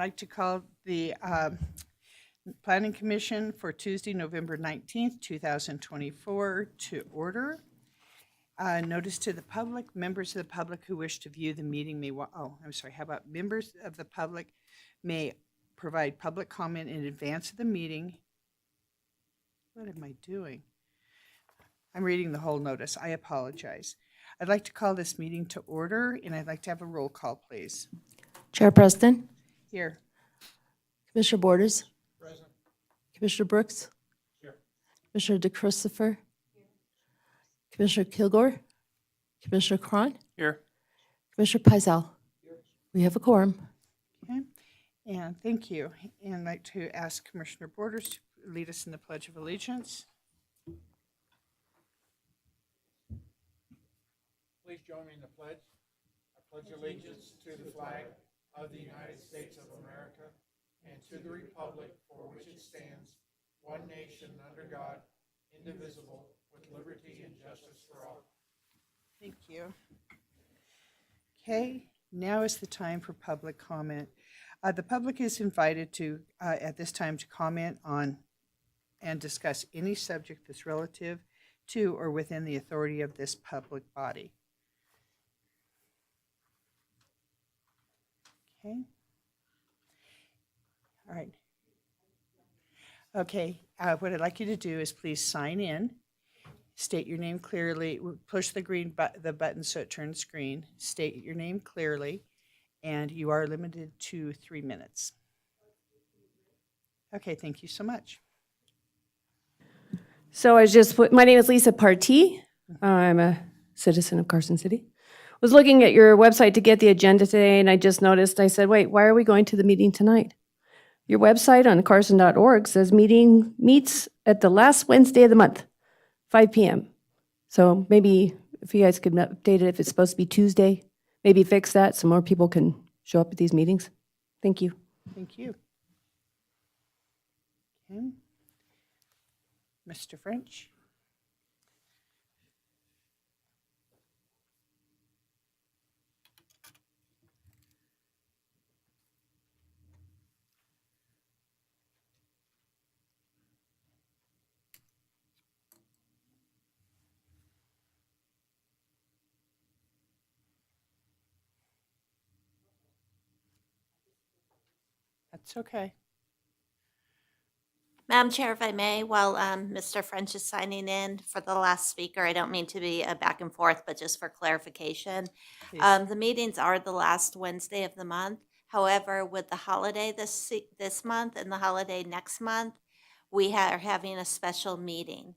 like to call the Planning Commission for Tuesday, November 19th, 2024 to order. Notice to the public, members of the public who wish to view the meeting may, how about members of the public may provide public comment in advance of the meeting. What am I doing? I'm reading the whole notice. I apologize. I'd like to call this meeting to order, and I'd like to have a roll call, please. Chair Preston, Here. Commissioner Borders, Present. Commissioner Brooks, Here. Commissioner DeChristopher, Commissioner Kilgore, Commissioner Cron, Here. Commissioner Pizell. We have a quorum. Okay, and thank you. And I'd like to ask Commissioner Borders to lead us in the Pledge of Allegiance. Please join me in the pledge. I pledge allegiance to the flag of the United States of America and to the republic for which it stands, one nation under God, indivisible, with liberty and justice for all. Thank you. Okay, now is the time for public comment. The public is invited to, at this time, to comment on and discuss any subject that's relative to or within the authority of this public body. Okay. All right. Okay, what I'd like you to do is please sign in, state your name clearly, push the green the button so it turns green, state your name clearly, and you are limited to 3 minutes. Okay, thank you so much. So my name is Lisa Partee. I'm a citizen of Carson City. Was looking at your website to get the agenda today, and I just noticed, I said, wait, why are we going to the meeting tonight? Your website on carson.org says meets at the last Wednesday of the month, 5 p.m. So maybe if you guys could update it, if it's supposed to be Tuesday, maybe fix that so more people can show up at these meetings. Thank you. Thank you. Okay. Mr. French? That's okay. Madam Chair, if I may, while Mr. French is signing in for the last speaker, I don't mean to be a back and forth, but just for clarification. Please. The meetings are the last Wednesday of the month. However, with the holiday this month and the holiday next month, we are having a special meeting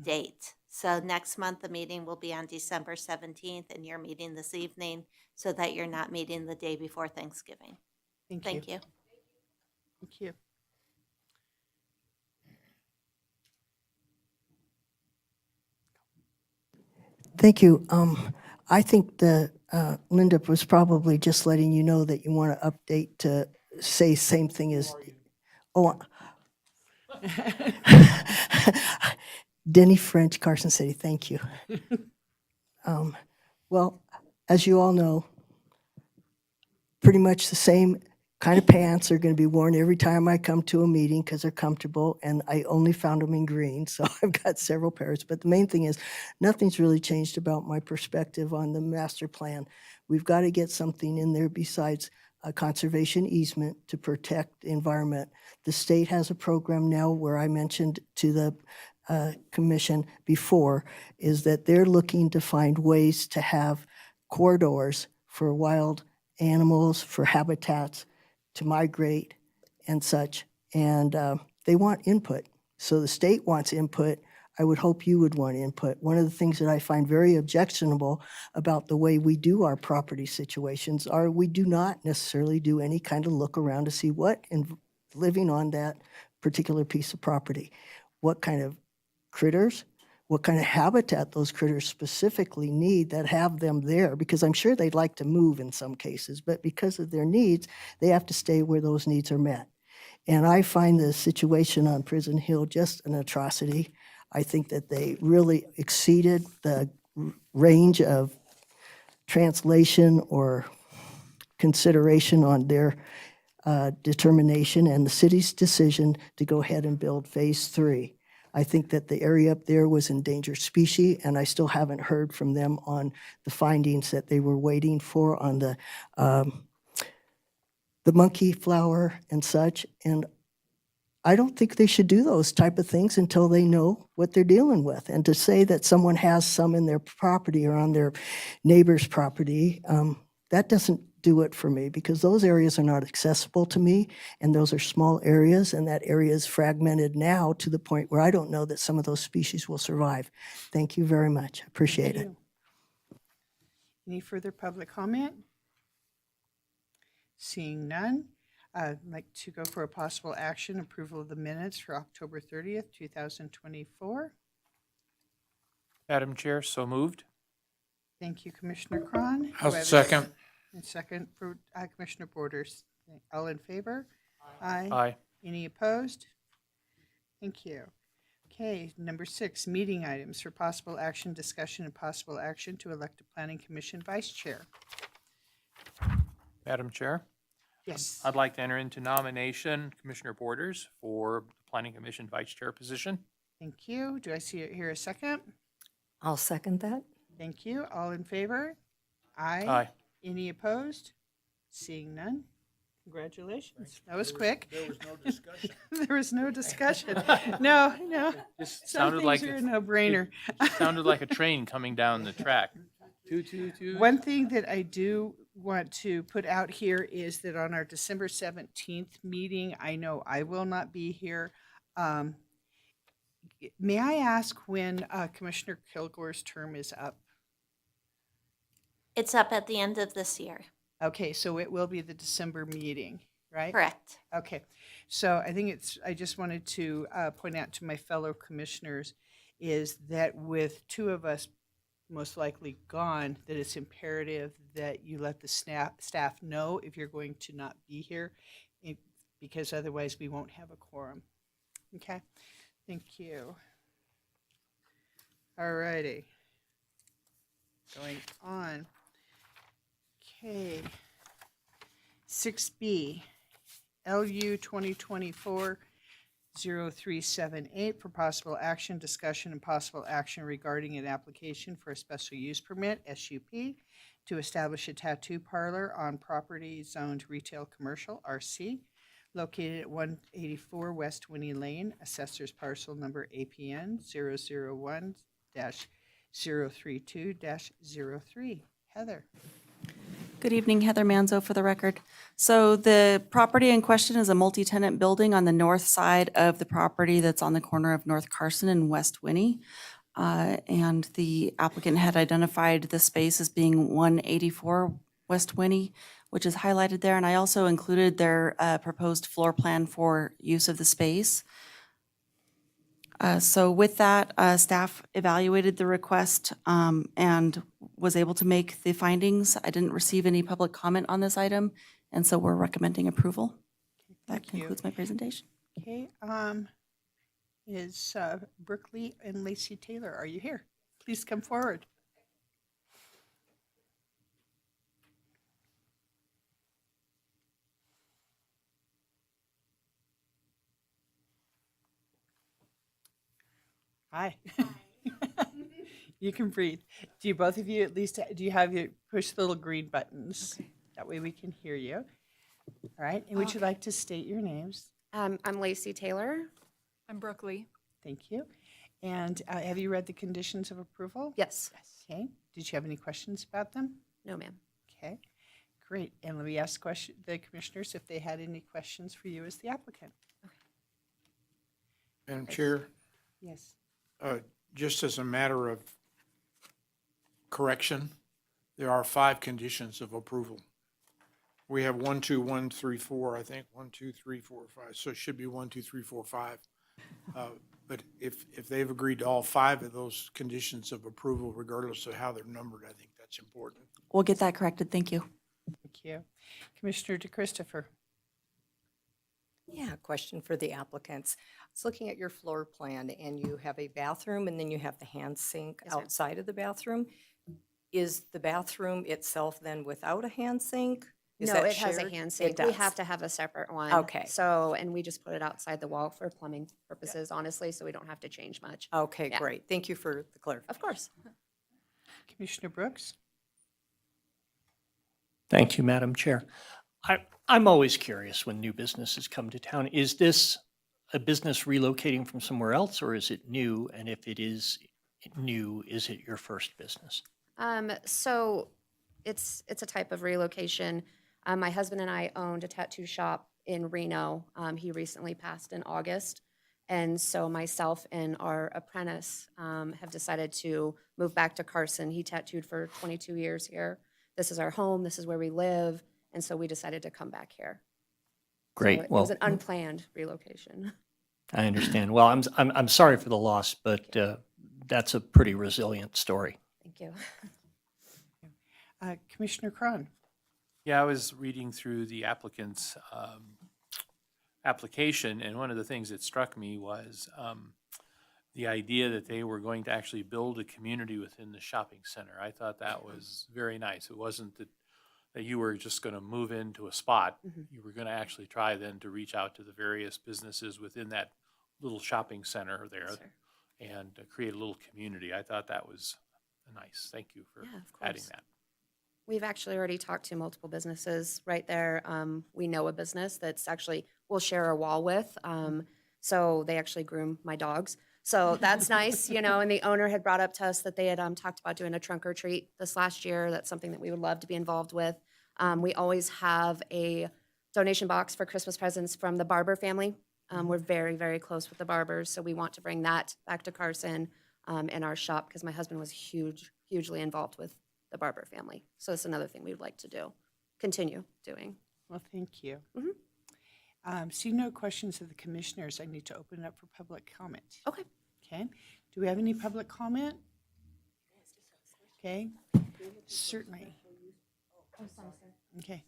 date. So next month, the meeting will be on December 17th, and you're meeting this evening so that you're not meeting the day before Thanksgiving. Thank you. Thank you. Thank you. I think the Linda was probably just letting you know that you want to update to say same thing as. Oh, Denny French, Carson City. Thank you. Well, as you all know, pretty much the same kind of pants are going to be worn every time I come to a meeting because they're comfortable, and I only found them in green, so I've got several pairs. But the main thing is, nothing's really changed about my perspective on the master plan. We've got to get something in there besides a conservation easement to protect the environment. The state has a program now where I mentioned to the commission before, is that they're looking to find ways to have corridors for wild animals, for habitats, to migrate and such, and they want input. So the state wants input. I would hope you would want input. One of the things that I find very objectionable about the way we do our property situations are we do not necessarily do any kind of look around to see what living on that particular piece of property, what kind of critters, what kind of habitat those critters specifically need that have them there, because I'm sure they'd like to move in some cases, but because of their needs, they have to stay where those needs are met. And I find the situation on Prison Hill just an atrocity. I think that they really exceeded the range of translation or consideration on their determination and the city's decision to go ahead and build Phase 3. I think that the area up there was endangered species, and I still haven't heard from them on the findings that they were waiting for on the monkey flower and such. And I don't think they should do those type of things until they know what they're dealing with. And to say that someone has some in their property or on their neighbor's property, that doesn't do it for me, because those areas are not accessible to me, and those are small areas, and that area is fragmented now to the point where I don't know that some of those species will survive. Thank you very much. Appreciate it. you. Any further public comment? Seeing none, I'd like to go for a possible action, approval of the minutes for October 30th, 2024. Madam Chair, so moved. Thank you, Commissioner Cron. Do I'll I have a second. And second for Commissioner Borders. All in favor? Aye. Aye. Any opposed? Thank you. Okay, number 6, meeting items for possible action, discussion, and possible action to elect a planning commission vice chair. Madam Chair, Yes. I'd like to enter into nomination Commissioner Borders for the Planning Commission Vice Chair position. Thank you. Do I hear a second? I'll second that. Thank you. All in favor? Aye. Aye. Any opposed? Seeing none. Congratulations. That was quick. There was no discussion. There was no discussion. No. Just Some sounded like things are a it no-brainer. sounded like a train coming down the track. Toot, toot, toot. One thing that I do want to put out here is that on our December 17th meeting, I know I will not be here. May I ask when Commissioner Kilgore's term is up? It's up at the end of this year. Okay, so it will be the December meeting, right? Correct. Okay, so I just wanted to point out to my fellow commissioners is that with 2 of us most likely gone, that it's imperative that you let the staff know if you're going to not be here, because otherwise we won't have a quorum. Okay, thank you. All righty. Going on. Okay. 6B, LU 2024-0378 for possible action, discussion, and possible action regarding an application for a special use permit, SUP, to establish a tattoo parlor on property zoned retail commercial, RC, located at 184 West Winnie Lane, assessor's parcel number APN 001-032-03. Heather. Good evening, Heather Manzo for the record. So the property in question is a multi-tenant building on the north side of the property that's on the corner of North Carson and West Winnie. And the applicant had identified the space as being 184 West Winnie, which is highlighted there. And I also included their proposed floor plan for use of the space. So with that, staff evaluated the request and was able to make the findings. I didn't receive any public comment on this item, and so we're recommending approval. That Thank you. concludes my presentation. Okay, is Brookley and Lacey Taylor, are you here? Please come forward. Hi. You can breathe. Do you both of you at least, do you have your, push the little green buttons? That way we can hear you. All right, and would you like to state your names? I'm Lacey Taylor. I'm Brooke Lee. Thank you. And have you read the conditions of approval? Yes. Okay. Did you have any questions about them? No, ma'am. Okay, great. And let me ask the commissioners if they had any questions for you as the applicant. Madam Chair, Yes. just as a matter of correction, there are 5 conditions of approval. We have 1, 2, 1, 3, 4, I think, 1, 2, 3, 4, 5, so it should be 1, 2, 3, 4, 5. But if they've agreed to all 5 of those conditions of approval, regardless of how they're numbered, I think that's important. We'll get that corrected. Thank you. Thank you. Commissioner DeChristopher. Yeah, question for the applicants. I was looking at your floor plan, and you have a bathroom, and then you have the hand sink Yes, ma'am. outside of the bathroom. Is the bathroom itself then without a hand sink? Is No, that it has a shared? hand It sink. We does. have to have a separate one. Okay. So, and we just put it outside the wall for plumbing purposes, honestly, so we don't have to change much. Okay, Yeah. great. Thank you for the clarification. Of course. Commissioner Brooks? Thank you, Madam Chair. I'm always curious when new businesses come to town. Is this a business relocating from somewhere else, or is it new? And if it is new, is it your first business? So it's a type of relocation. My husband and I owned a tattoo shop in Reno. He recently passed in August. And so myself and our apprentice have decided to move back to Carson. He tattooed for 22 years here. This is our home. This is where we live. And so we decided to come back here. So Great. it Well, was an unplanned relocation. I understand. Well, I'm sorry for the loss, but that's a pretty resilient story. Thank you. Commissioner Cron? Yeah, I was reading through the applicant's application, and one of the things that struck me was the idea that they were going to actually build a community within the shopping center. I thought that was very nice. It wasn't that you were just going to move into a spot. You were going to actually try then to reach out to the various businesses within that little shopping center there Sure. and create a little community. I thought that was nice. Thank you for Yeah, of adding course. that. We've actually already talked to multiple businesses right there. We know a business that's actually, we'll share a wall with. So they actually groom my dogs. So that's nice, you know, and the owner had brought up to us that they had talked about doing a trunk or treat this last year. That's something that we would love to be involved with. We always have a donation box for Christmas presents from the Barber family. We're very, very close with the Barbers, so we want to bring that back to Carson in our shop because my husband was hugely involved with the Barber family. So it's another thing we would like to do, continue doing. Well, thank you. Mhm. See no questions of the commissioners. I need to open it up for public comment. Okay. Okay. Do we have any public comment? Okay. Certainly. Okay. Okay.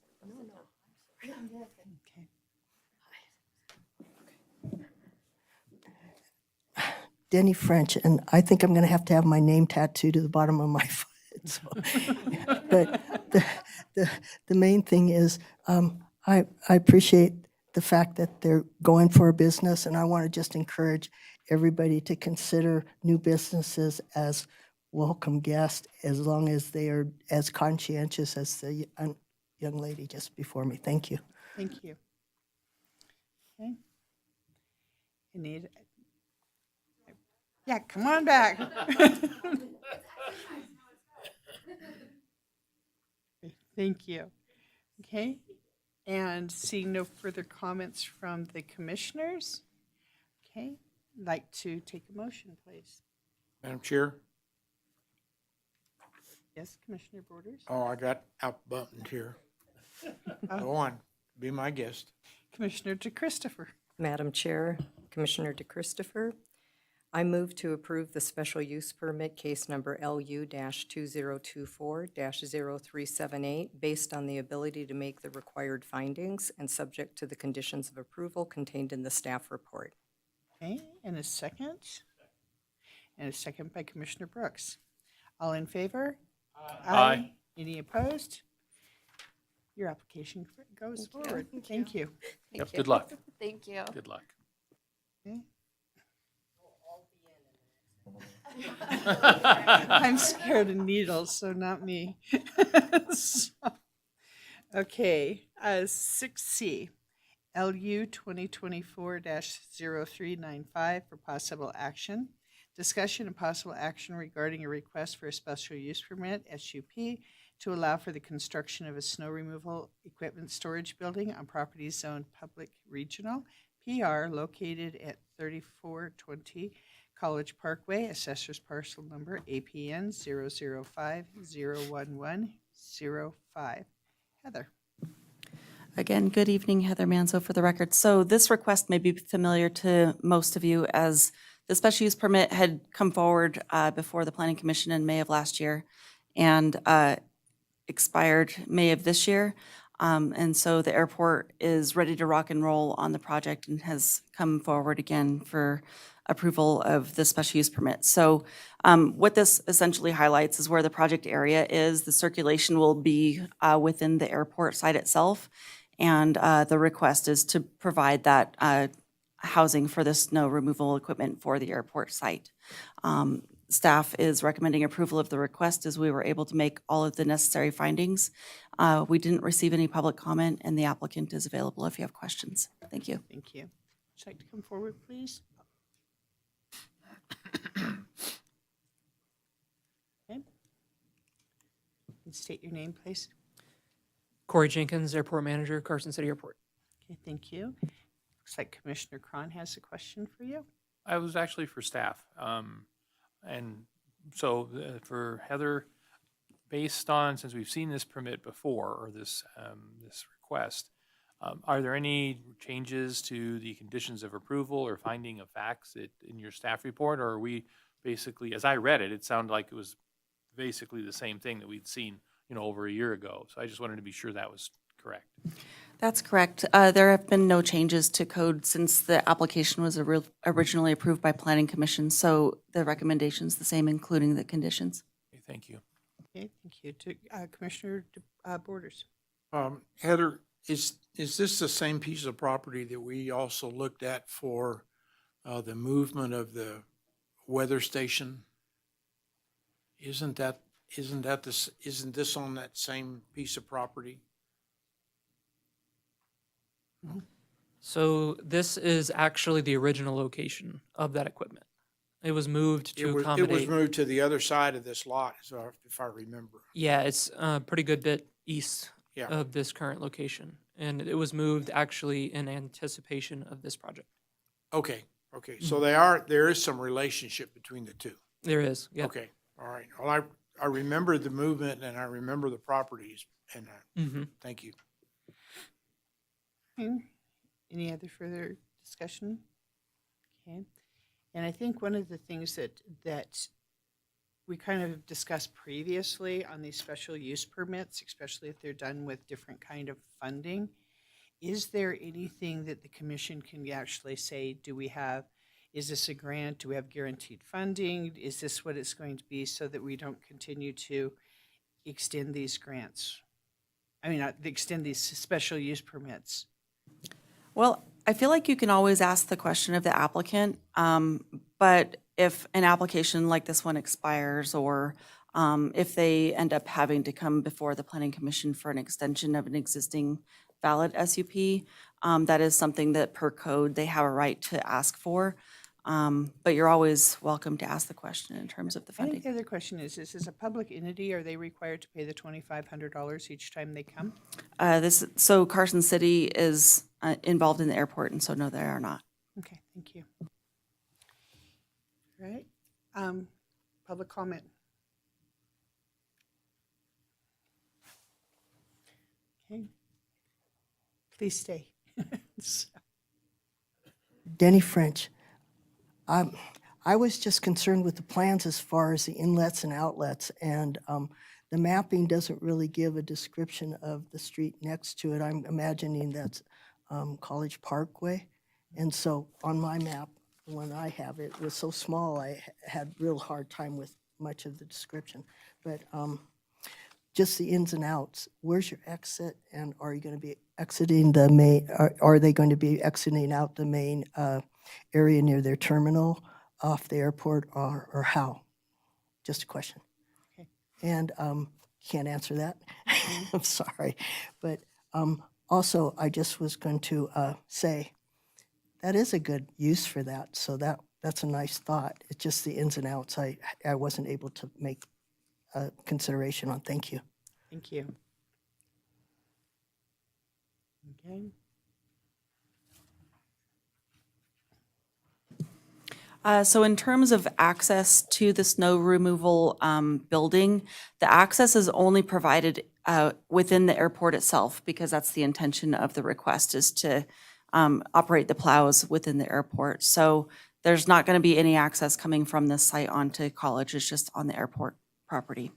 Denny French, and I think I'm going to have my name tattooed to the bottom of my foot. So. But the main thing is I appreciate the fact that they're going for a business, and I want to just encourage everybody to consider new businesses as welcome guests as long as they are as conscientious as the young lady just before me. Thank you. Thank you. Okay. You need, yeah, come on back. Thank you. Okay. And seeing no further comments from the commissioners, okay, I'd like to take a motion, please. Madam Chair? Yes, Commissioner Borders? Oh, I got outbuttoned here. Go on, be my guest. Commissioner DeChristopher? Madam Chair, Commissioner DeChristopher, I move to approve the special use permit case number LU-2024-0378 based on the ability to make the required findings and subject to the conditions of approval contained in the staff report. Okay, and a second? And a second by Commissioner Brooks. All in favor? Aye. Any opposed? Your application goes forward. Thank you. Yep, good luck. Thank you. Good luck. Okay. I'm scared of needles, so not me. Okay, 6C, LU 2024-0395 for possible action. Discussion and possible action regarding a request for a special use permit, SUP, to allow for the construction of a snow removal equipment storage building on property zoned public regional, PR, located at 3420 College Parkway, Assessor's Parcel Number APN 005-01105. Heather. Again, good evening, Heather Manzo for the record. So this request may be familiar to most of you as the special use permit had come forward before the Planning Commission in May of last year and expired May of this year. And so the airport is ready to rock and roll on the project and has come forward again for approval of the special use permit. So what this essentially highlights is where the project area is. The circulation will be within the airport site itself. And the request is to provide that housing for the snow removal equipment for the airport site. Staff is recommending approval of the request as we were able to make all of the necessary findings. We didn't receive any public comment, and the applicant is available if you have questions. Thank you. Thank you. Would you like to come forward, please? Okay. And state your name, please. Corey Jenkins, Airport Manager, Carson City Airport. Okay, thank you. Looks like Commissioner Cron has a question for you. I was actually for staff. And so for Heather, based on, since we've seen this permit before, or this request, are there any changes to the conditions of approval or finding of facts in your staff report? Or are we basically, as I read it, it sounded like it was basically the same thing that we'd seen, over a year ago. So I just wanted to be sure that was correct. That's correct. There have been no changes to code since the application was originally approved by Planning Commission, so the recommendation's the same, including the conditions. Okay, thank you. Okay, thank you. To Commissioner Borders. Heather, is this the same piece of property that we also looked at for the movement of the weather station? Isn't this on that same piece of property? So this is actually the original location of that equipment. It was moved to It was accommodate. moved to the other side of this lot, if I remember. Yeah, it's a pretty good bit east Yeah. of this current location. And it was moved actually in anticipation of this project. Okay. So there is some relationship between the two. There is, yeah. Okay, all right. Well, I remember the movement and I remember the properties, and thank you. Okay. Any other further discussion? Okay. And I think one of the things that we kind of discussed previously on these special use permits, especially if they're done with different kind of funding, is there anything that the commission can actually say, is this a grant? Do we have guaranteed funding? Is this what it's going to be, so that we don't continue to extend these grants? I mean, extend these special use permits. Well, I feel like you can always ask the question of the applicant, but if an application like this one expires, or if they end up having to come before the Planning Commission for an extension of an existing valid SUP, that is something that per code they have a right to ask for. But you're always welcome to ask the question in terms of the I think funding. the other question is a public entity, are they required to pay the $2,500 each time they come? So Carson City is involved in the airport, and so no, they are not. Okay, thank you. All right, public comment. Okay, please stay. Denny French. I was just concerned with the plans as far as the inlets and outlets, and the mapping doesn't really give a description of the street next to it. I'm imagining that's College Parkway. And so on my map, when I have it, was so small, I had real hard time with much of the description. But just the ins and outs, where's your exit, and are you going to be exiting the main, are they going to be exiting out the main area near their terminal off the airport, or how? Just a question. Okay. And can't answer that. I'm sorry. But also, I just was going to say, that is a good use for that. So that's a nice thought. It's just the ins and outs I wasn't able to make a consideration on. Thank you. Thank you. Okay. So in terms of access to the snow removal building, the access is only provided within the airport itself, because that's the intention of the request, is to operate the plows within the airport. So there's not going to be any access coming from this site onto College. It's just on the airport property.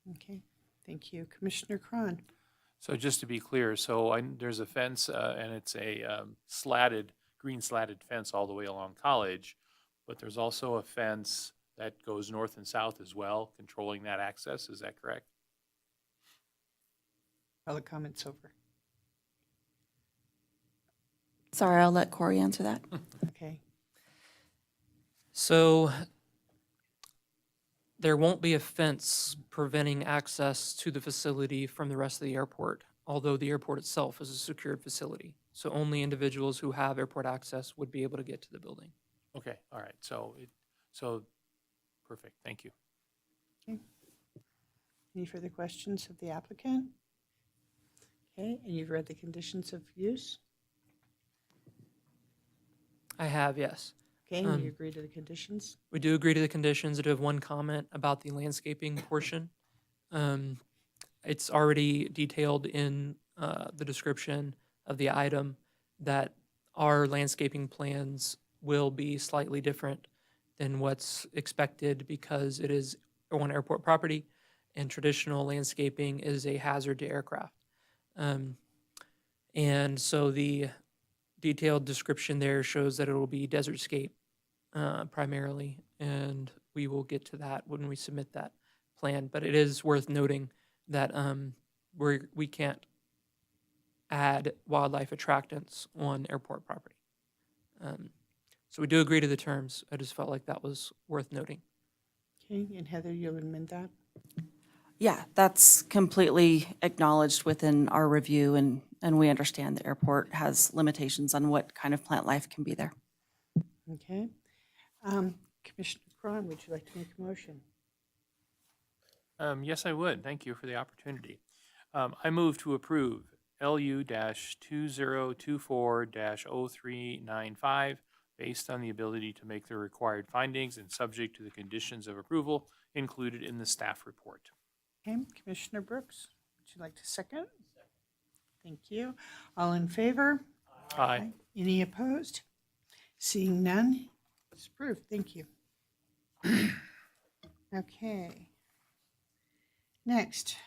Okay, thank you. Commissioner Cron. So just to be clear, there's a fence, and it's a green slatted fence all the way along College, but there's also a fence that goes north and south as well, controlling that access. Is that correct? Public comments over. Sorry, I'll let Corey answer that. Okay. So there won't be a fence preventing access to the facility from the rest of the airport, although the airport itself is a secured facility. So only individuals who have airport access would be able to get to the building. Okay, all right. Perfect. Thank you. Any further questions of the applicant? Okay, and you've read the conditions of use? I have, yes. Okay, and you agree to the conditions? We do agree to the conditions. I do have one comment about the landscaping portion. It's already detailed in the description of the item that our landscaping plans will be slightly different than what's expected because it is on airport property and traditional landscaping is a hazard to aircraft. And so the detailed description there shows that it will be desertscape primarily, and we will get to that when we submit that plan. But it is worth noting that we can't add wildlife attractants on airport property. So we do agree to the terms. I just felt like that was worth noting. Okay, and Heather, you'll amend that? Yeah, that's completely acknowledged within our review, and we understand the airport has limitations on what kind of plant life can be there. Okay. Commissioner Cron, would you like to make a motion? Yes, I would. Thank you for the opportunity. I move to approve LU-2024-0395 based on the ability to make the required findings and subject to the conditions of approval included in the staff report. Okay, Commissioner Brooks, would you like to second? Thank you. All in favor? Aye. Any opposed? Seeing none, it's approved. Thank you. Okay. Next,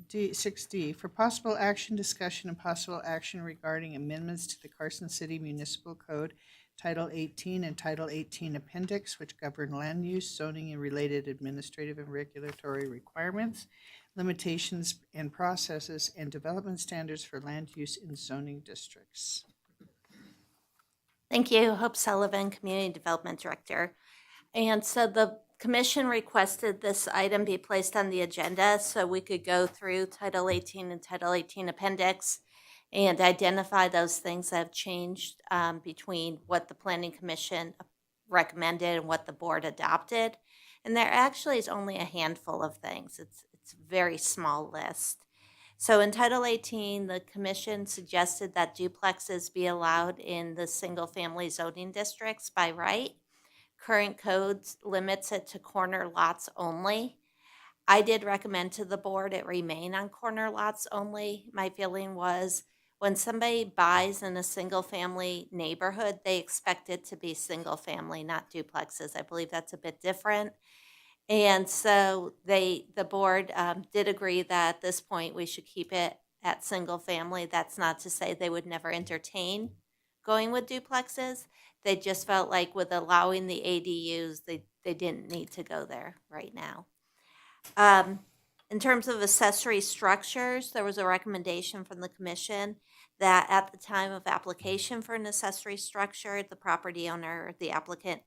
6D, for possible action, discussion, and possible action regarding amendments to the Carson City Municipal Code, Title 18 and Title 18 Appendix, which govern land use, zoning, and related administrative and regulatory requirements, limitations and processes, and development standards for land use in zoning districts. Thank you. Hope Sullivan, Community Development Director. And so the commission requested this item be placed on the agenda so we could go through Title 18 and Title 18 Appendix and identify those things that have changed between what the Planning Commission recommended and what the board adopted. And there actually is only a handful of things. It's a very small list. So in Title 18, the commission suggested that duplexes be allowed in the single-family zoning districts by right. Current codes limits it to corner lots only. I did recommend to the board it remain on corner lots only. My feeling was when somebody buys in a single-family neighborhood, they expect it to be single-family, not duplexes. I believe that's a bit different. And so the board did agree that at this point we should keep it at single family. That's not to say they would never entertain going with duplexes. They just felt like with allowing the ADUs, they didn't need to go there right now. In terms of accessory structures, there was a recommendation from the commission that at the time of application for an accessory structure, the property owner or the applicant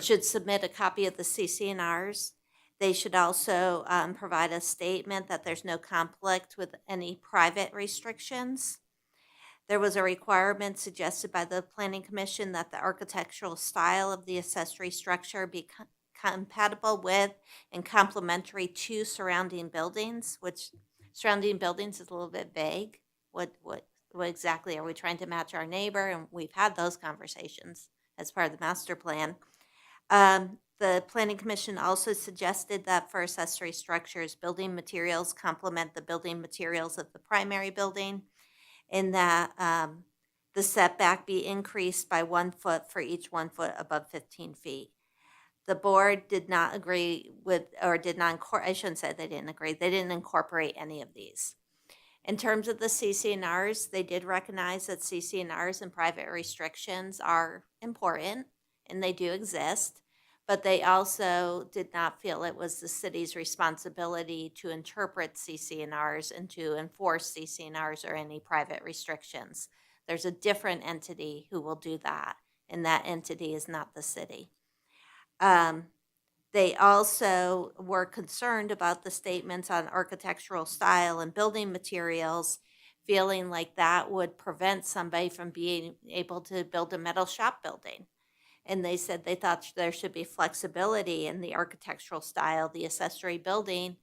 should submit a copy of the CC&Rs. They should also provide a statement that there's no conflict with any private restrictions. There was a requirement suggested by the Planning Commission that the architectural style of the accessory structure be compatible with and complementary to surrounding buildings, which surrounding buildings is a little bit vague. What exactly are we trying to match our neighbor? And we've had those conversations as part of the master plan. The Planning Commission also suggested that for accessory structures, building materials complement the building materials of the primary building, and that the setback be increased by 1 foot for each 1 foot above 15 feet. The board did not agree with, or did not, I shouldn't say they didn't agree, they didn't incorporate any of these. In terms of the CCNRs, they did recognize that CCNRs and private restrictions are important, and they do exist, but they also did not feel it was the city's responsibility to interpret CCNRs and to enforce CCNRs or any private restrictions. There's a different entity who will do that, and that entity is not the city. They also were concerned about the statements on architectural style and building materials, feeling like that would prevent somebody from being able to build a metal shop building. And they said they thought there should be flexibility in the architectural style. The accessory building,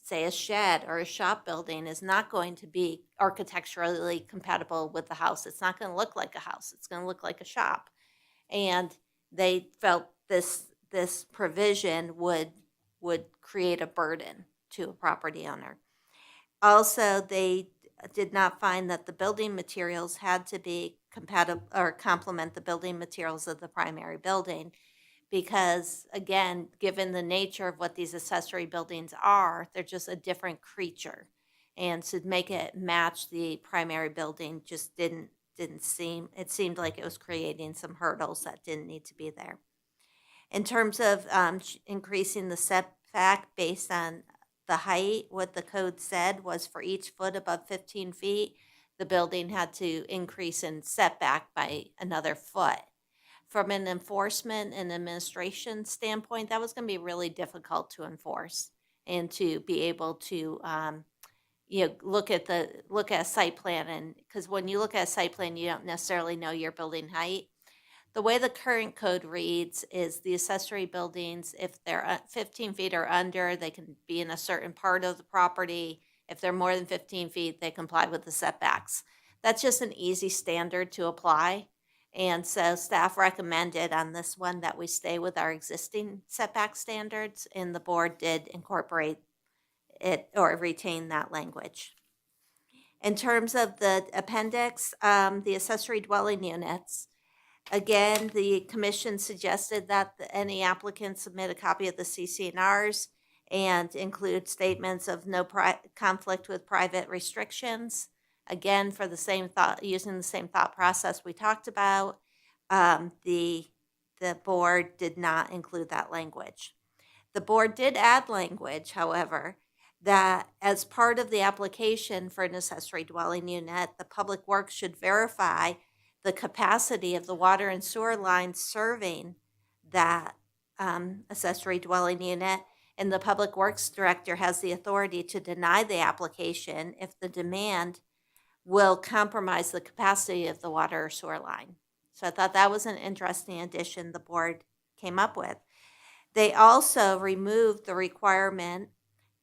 say a shed or a shop building, is not going to be architecturally compatible with the house. It's not going to look like a house. It's going to look like a shop. And they felt this provision would create a burden to a property owner. Also, they did not find that the building materials had to be compatible or complement the building materials of the primary building, because again, given the nature of what these accessory buildings are, they're just a different creature. And to make it match the primary building just didn't seem, it seemed like it was creating some hurdles that didn't need to be there. In terms of increasing the setback based on the height, what the code said was for each foot above 15 feet, the building had to increase in setback by another foot. From an enforcement and administration standpoint, that was going to be really difficult to enforce and to be able to look at a site plan. And because when you look at a site plan, you don't necessarily know your building height. The way the current code reads is the accessory buildings, if they're 15 feet or under, they can be in a certain part of the property. If they're more than 15 feet, they comply with the setbacks. That's just an easy standard to apply. And so staff recommended on this one that we stay with our existing setback standards, and the board did incorporate it or retain that language. In terms of the appendix, the accessory dwelling units, again, the commission suggested that any applicant submit a copy of the CCNRs and include statements of no conflict with private restrictions. Again, for the same thought, using the same thought process we talked about, the board did not include that language. The board did add language, however, that as part of the application for an accessory dwelling unit, the public works should verify the capacity of the water and sewer lines serving that accessory dwelling unit, and the public works director has the authority to deny the application if the demand will compromise the capacity of the water or sewer line. So I thought that was an interesting addition the board came up with. They also removed the requirement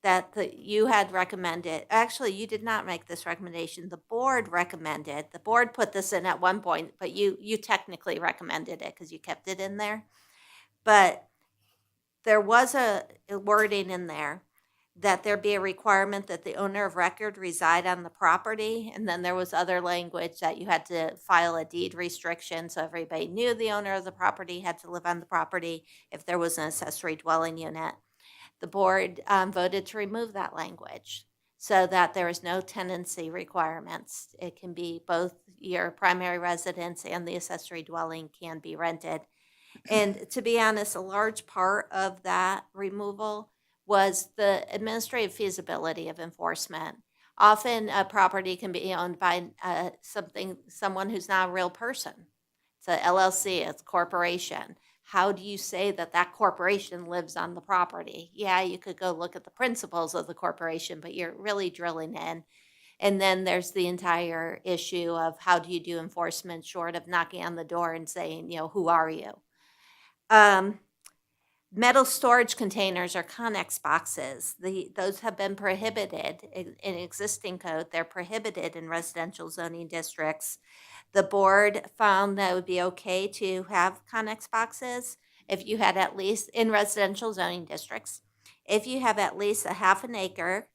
that you had recommended. Actually, you did not make this recommendation. The board recommended. The board put this in at one point, but you technically recommended it because you kept it in there. But there was a wording in there that there be a requirement that the owner of record reside on the property, and then there was other language that you had to file a deed restriction so everybody knew the owner of the property had to live on the property if there was an accessory dwelling unit. The board voted to remove that language so that there is no tenancy requirements. It can be both your primary residence and the accessory dwelling can be rented. And to be honest, a large part of that removal was the administrative feasibility of enforcement. Often a property can be owned by someone who's not a real person. It's a LLC, it's a corporation. How do you say that that corporation lives on the property? Yeah, you could go look at the principles of the corporation, but you're really drilling in. And then there's the entire issue of how do you do enforcement short of knocking on the door and saying, who are you? Metal storage containers or Connex boxes, those have been prohibited in existing code. They're prohibited in residential zoning districts. The board found that it would be okay to have Connex boxes if you had at least, in residential zoning districts, if you have at least a half an acre,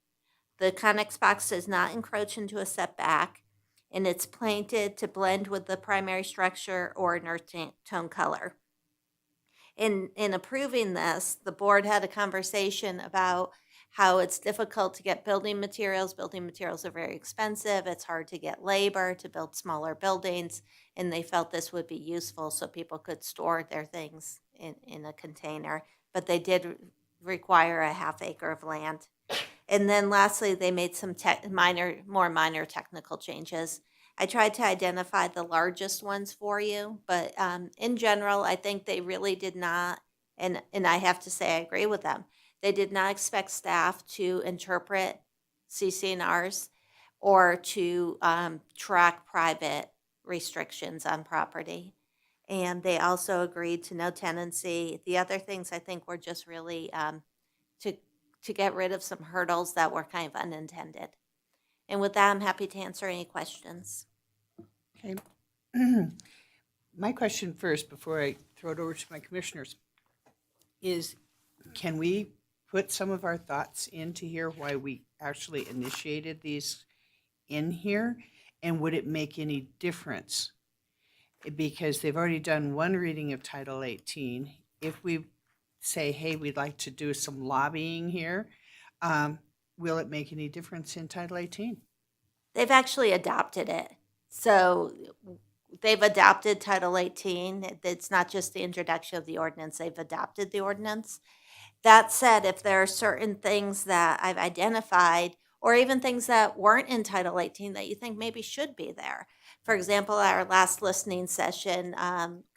the Connex box does not encroach into a setback, and it's painted to blend with the primary structure or an earth tone color. In approving this, the board had a conversation about how it's difficult to get building materials. Building materials are very expensive. It's hard to get labor to build smaller buildings. And they felt this would be useful so people could store their things in a container. But they did require a half acre of land. And then lastly, they made some more minor technical changes. I tried to identify the largest ones for you, but in general, I think they really did not, and I have to say I agree with them. They did not expect staff to interpret CCNRs or to track private restrictions on property. And they also agreed to no tenancy. The other things I think were just really to get rid of some hurdles that were kind of unintended. And with that, I'm happy to answer any questions. Okay. My question first, before I throw it over to my commissioners, is can we put some of our thoughts into here, why we actually initiated these in here? And would it make any difference? Because they've already done one reading of Title 18. If we say, hey, we'd like to do some lobbying here, will it make any difference in Title 18? They've actually adopted it. So they've adopted Title 18. It's not just the introduction of the ordinance, they've adopted the ordinance. That said, if there are certain things that I've identified, or even things that weren't in Title 18 that you think maybe should be there. For example, our last listening session,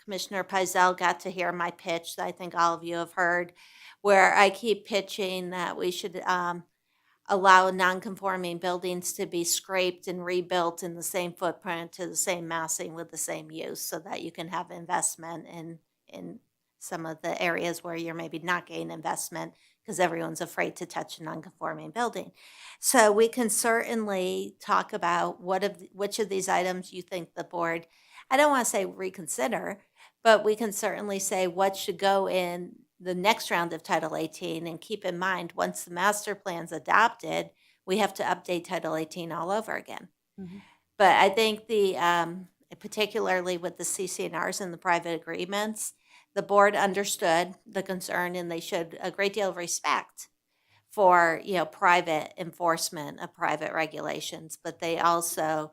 Commissioner Pizell got to hear my pitch that I think all of you have heard, where I keep pitching that we should allow non-conforming buildings to be scraped and rebuilt in the same footprint to the same massing with the same use, so that you can have investment in some of the areas where you're maybe not getting investment because everyone's afraid to touch a non-conforming building. So we can certainly talk about which of these items you think the board, I don't want to say reconsider, but we can certainly say what should go in the next round of Title 18, and keep in mind, once the master plan's adopted, we have to update Title 18 all over again. But I think particularly with the CCNRs and the private agreements, the board understood the concern, and they showed a great deal of respect for, private enforcement of private regulations, but they also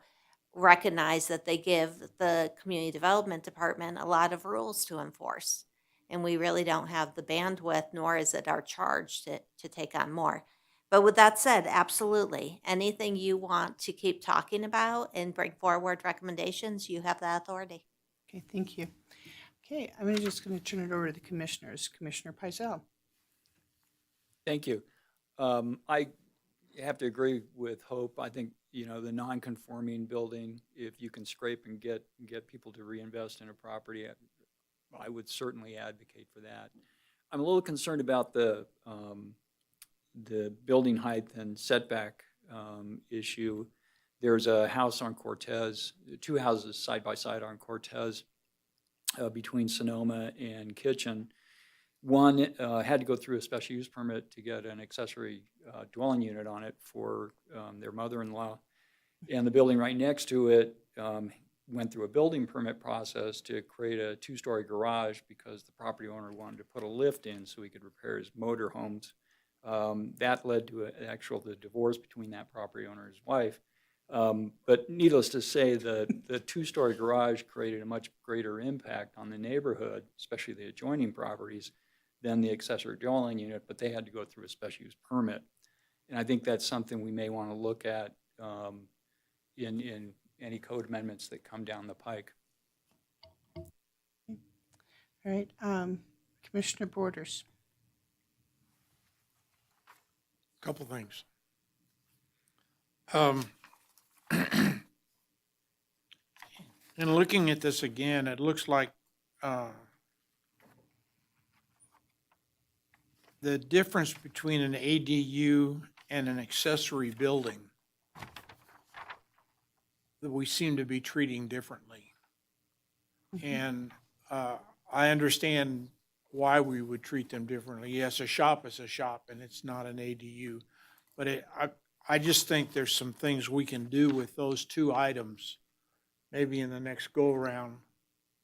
recognize that they give the community development department a lot of rules to enforce. And we really don't have the bandwidth, nor is it our charge to take on more. But with that said, absolutely, anything you want to keep talking about and bring forward recommendations, you have that authority. Okay, thank you. Okay, I'm just going to turn it over to the commissioners. Commissioner Pizell. Thank you. I have to agree with Hope. I think, the non-conforming building, if you can scrape and get people to reinvest in a property, I would certainly advocate for that. I'm a little concerned about the building height and setback issue. There's a house on Cortez, two houses side by side on Cortez between Sonoma and Kitchen. One had to go through a special use permit to get an accessory dwelling unit on it for their mother-in-law. And the building right next to it went through a building permit process to create a two-story garage because the property owner wanted to put a lift in so he could repair his motor homes. That led to the divorce between that property owner and his wife. But needless to say, the two-story garage created a much greater impact on the neighborhood, especially the adjoining properties, than the accessory dwelling unit, but they had to go through a special use permit. And I think that's something we may want to look at in any code amendments that come down the pike. All right, Commissioner Borders. Couple things. And looking at this again, it looks like the difference between an ADU and an accessory building that we seem to be treating differently. And I understand why we would treat them differently. Yes, a shop is a shop and it's not an ADU. But I just think there's some things we can do with those two items, maybe in the next go-around,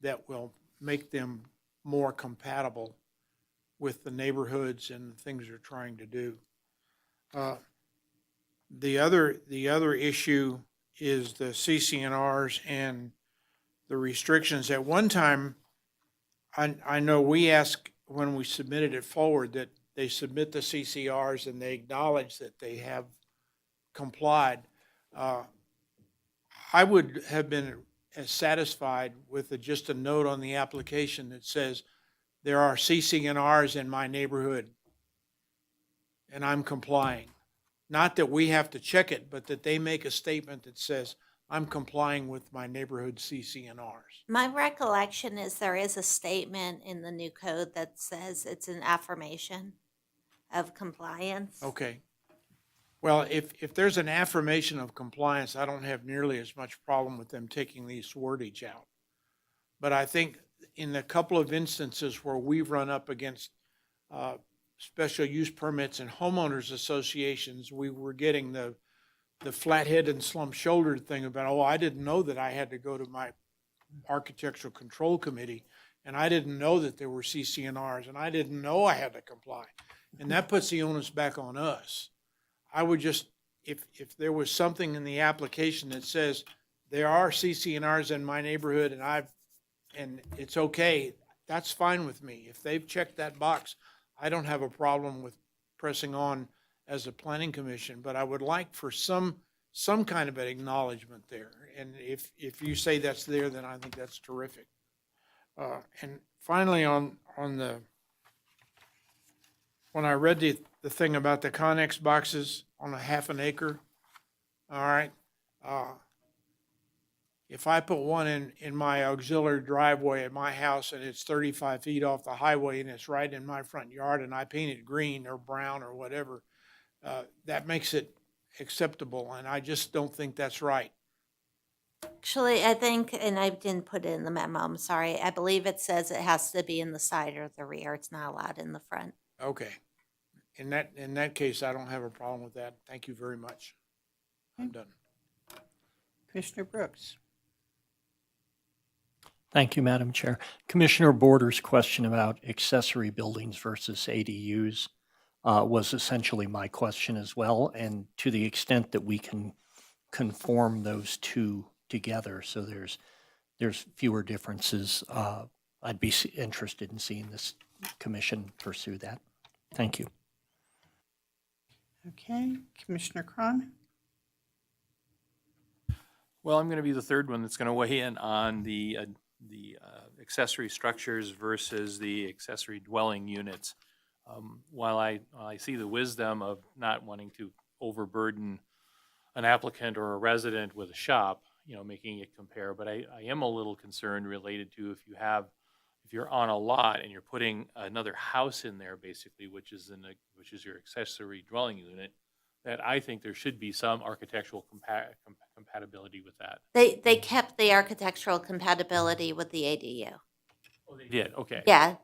that will make them more compatible with the neighborhoods and the things they're trying to do. The other issue is the CCNRs and the restrictions. At one time, I know we asked when we submitted it forward that they submit the CCRs and they acknowledge that they have complied. I would have been as satisfied with just a note on the application that says there are CCNRs in my neighborhood and I'm complying. Not that we have to check it, but that they make a statement that says, I'm complying with my neighborhood CCNRs. My recollection is there is a statement in the new code that says it's an affirmation of compliance. Okay. Well, if there's an affirmation of compliance, I don't have nearly as much problem with them taking these wordage out. But I think in the couple of instances where we've run up against special use permits and homeowners associations, we were getting the flathead and slump-shouldered thing about, oh, I didn't know that I had to go to my architectural control committee, and I didn't know that there were CCNRs, and I didn't know I had to comply. And that puts the onus back on us. I would just, if there was something in the application that says there are CCNRs in my neighborhood and it's okay, that's fine with me. If they've checked that box, I don't have a problem with pressing on as a planning commission, but I would like for some kind of an acknowledgement there. And if you say that's there, then I think that's terrific. And finally, when I read the thing about the Connex boxes on a half an acre, all right, if I put one in my auxiliary driveway at my house and it's 35 feet off the highway and it's right in my front yard and I paint it green or brown or whatever, that makes it acceptable, and I just don't think that's right. Actually, I think, and I didn't put it in the memo, I'm sorry. I believe it says it has to be in the side or the rear. It's not allowed in the front. Okay. In that case, I don't have a problem with that. Thank you very much. I'm done. Commissioner Brooks. Thank you, Madam Chair. Commissioner Border's question about accessory buildings versus ADUs was essentially my question as well. And to the extent that we can conform those two together, so there's fewer differences, I'd be interested in seeing this commission pursue that. Thank you. Okay, Commissioner Cron. Well, I'm going to be the third one that's going to weigh in on the accessory structures versus the accessory dwelling units. While I see the wisdom of not wanting to overburden an applicant or a resident with a shop, making it compare, but I am a little concerned related to if you're on a lot and you're putting another house in there, basically, which is your accessory dwelling unit, that I think there should be some architectural compatibility with that. They kept the architectural compatibility with the ADU. Oh, they did, okay. Yeah,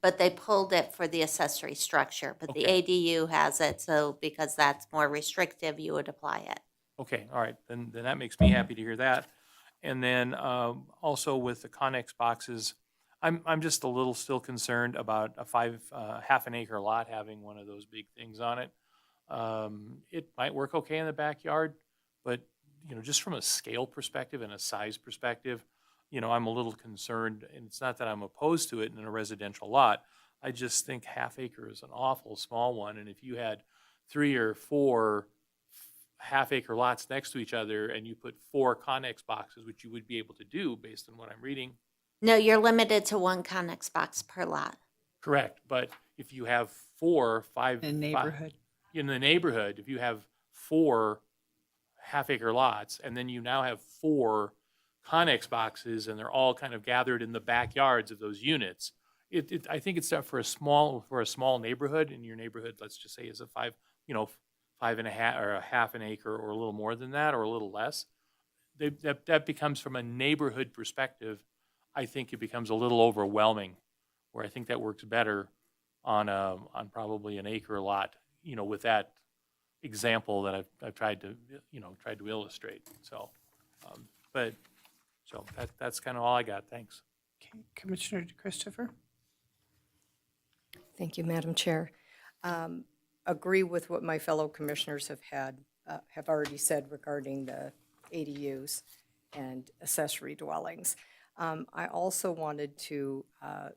but they pulled it for the accessory structure, but the ADU has it, so because that's more restrictive, you would apply it. Okay, all right, then that makes me happy to hear that. And then also with the Connex boxes, I'm just a little still concerned about half an acre lot having one of those big things on it. It might work okay in the backyard, but just from a scale perspective and a size perspective, I'm a little concerned, and it's not that I'm opposed to it in a residential lot. I just think half acre is an awful small one, and if you had 3 or 4 half acre lots next to each other and you put 4 Connex boxes, which you would be able to do based on what I'm reading. No, you're limited to 1 Connex box per lot. Correct, but if you have 4, 5 In the neighborhood. in the neighborhood, if you have 4 half acre lots and then you now have 4 Connex boxes and they're all kind of gathered in the backyards of those units, I think it's for a small neighborhood, and your neighborhood, let's just say, is a 5 and a half or a half an acre or a little more than that or a little less. That becomes, from a neighborhood perspective, I think it becomes a little overwhelming, where I think that works better on probably an acre lot, with that example that I've tried to illustrate. So, that's kind of all I got. Thanks. Okay, Commissioner Christopher. Thank you, Madam Chair. agree with what my fellow commissioners have already said regarding the ADUs and accessory dwellings. I also wanted to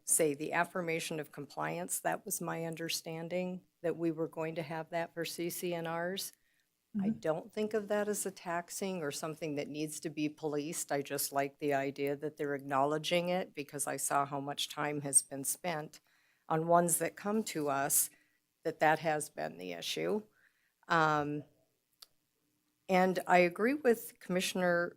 say the affirmation of compliance, that was my understanding, that we were going to have that for CCNRs. I don't think of that as a taxing or something that needs to be policed. I just like the idea that they're acknowledging it, because I saw how much time has been spent on ones that come to us, that has been the issue. And I agree with Commissioner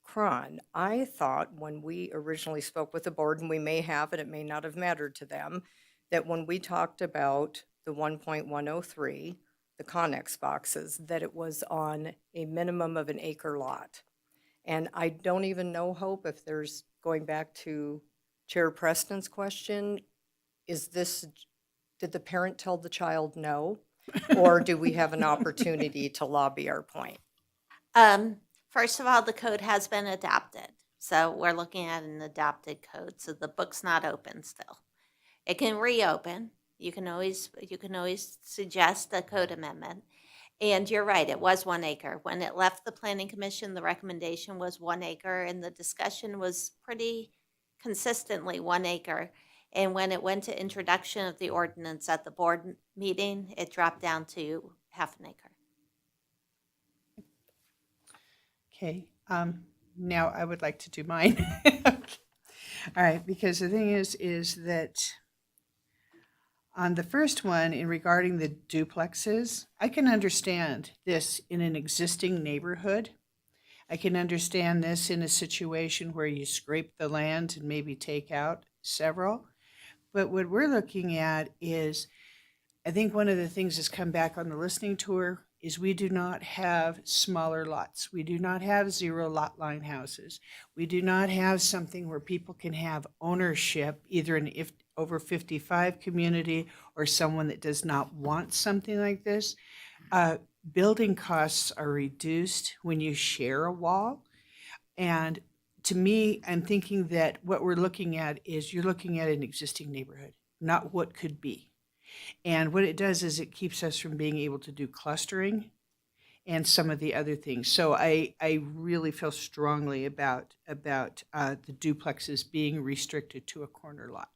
Cron. I thought when we originally spoke with the board, and we may have, and it may not have mattered to them, that when we talked about the 1.103, the Connex boxes, that it was on a minimum of an acre lot. And I don't even know, Hope, if there's, going back to Chair Preston's question, did the parent tell the child no? Or do we have an opportunity to lobby our point? First of all, the code has been adopted. So we're looking at an adopted code. So the book's not open still. It can reopen. You can always suggest a code amendment. And you're right, it was 1 acre. When it left the Planning Commission, the recommendation was 1 acre, and the discussion was pretty consistently 1 acre. And when it went to introduction of the ordinance at the board meeting, it dropped down to half an acre. Okay, now I would like to do mine. All right, because the thing is that on the first one, in regarding the duplexes, I can understand this in an existing neighborhood. I can understand this in a situation where you scrape the land and maybe take out several. But what we're looking at is, I think one of the things that's come back on the listening tour is we do not have smaller lots. We do not have 0 lot line houses. We do not have something where people can have ownership, either an over 55 community or someone that does not want something like this. Building costs are reduced when you share a wall. And to me, I'm thinking that what we're looking at is you're looking at an existing neighborhood, not what could be. And what it does is it keeps us from being able to do clustering and some of the other things. So I really feel strongly about the duplexes being restricted to a corner lot.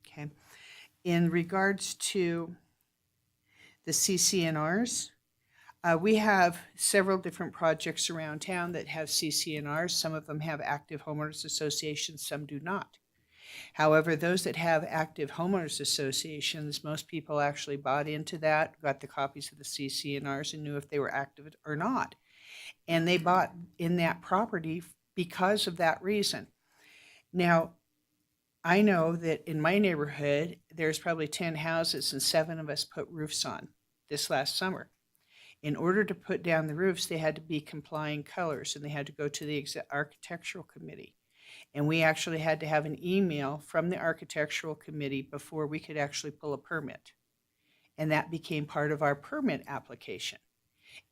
Okay. In regards to the CCNRs, we have several different projects around town that have CCNRs. Some of them have active homeowners associations, some do not. However, those that have active homeowners associations, most people actually bought into that, got the copies of the CCNRs and knew if they were active or not. And they bought in that property because of that reason. Now, I know that in my neighborhood, there's probably 10 houses and 7 of us put roofs on this last summer. In order to put down the roofs, they had to be complying colors, and they had to go to the architectural committee. And we actually had to have an email from the architectural committee before we could actually pull a permit. And that became part of our permit application.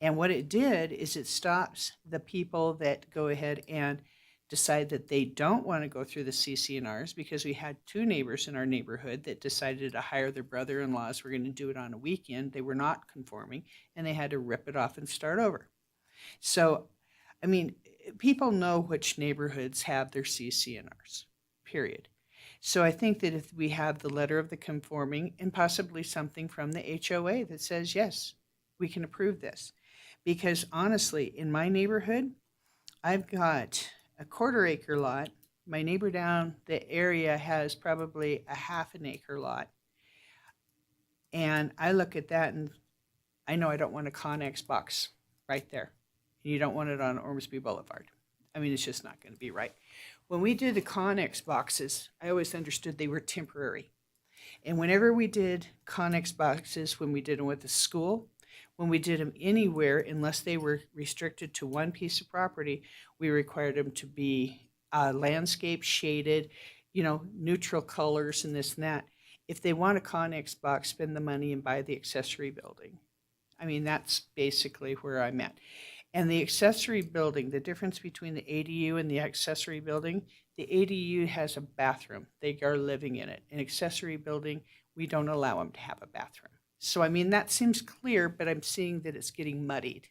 And what it did is it stops the people that go ahead and decide that they don't want to go through the CCNRs, because we had 2 neighbors in our neighborhood that decided to hire their brother-in-laws. We're going to do it on a weekend. They were not conforming, and they had to rip it off and start over. So, I mean, people know which neighborhoods have their CCNRs, period. So I think that if we have the letter of the conforming and possibly something from the HOA that says, yes, we can approve this. Because honestly, in my neighborhood, I've got a 1/4 acre lot. My neighbor down the area has probably a 1/2 acre lot. And I look at that and I know I don't want a Connex box right there. You don't want it on Ormsby Boulevard. I mean, it's just not going to be right. When we did the Connex boxes, I always understood they were temporary. And whenever we did Connex boxes, when we did them with the school, when we did them anywhere, unless they were restricted to one piece of property, we required them to be landscape shaded, neutral colors and this and that. If they want a Connex box, spend the money and buy the accessory building. I mean, that's basically where I'm at. And the accessory building, the difference between the ADU and the accessory building, the ADU has a bathroom. They are living in it. An accessory building, we don't allow them to have a bathroom. So, I mean, that seems clear, but I'm seeing that it's getting muddied.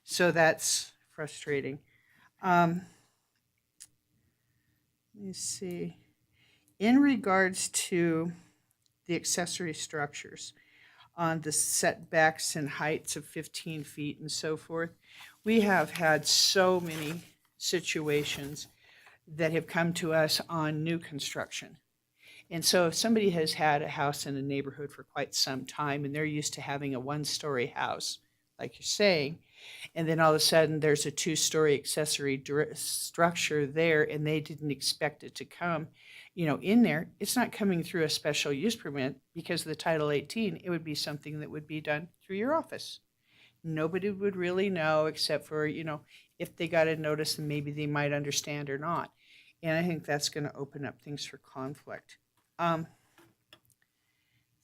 So that's frustrating. Let me see. In regards to the accessory structures on the setbacks and heights of 15 feet and so forth, we have had so many situations that have come to us on new construction. And so if somebody has had a house in a neighborhood for quite some time and they're used to having a one-story house, like you're saying, and then all of a sudden there's a two-story accessory structure there and they didn't expect it to come, in there, it's not coming through a special use permit because of the Title 18. It would be something that would be done through your office. Nobody would really know except for, if they got a notice and maybe they might understand or not. And I think that's going to open up things for conflict. Let's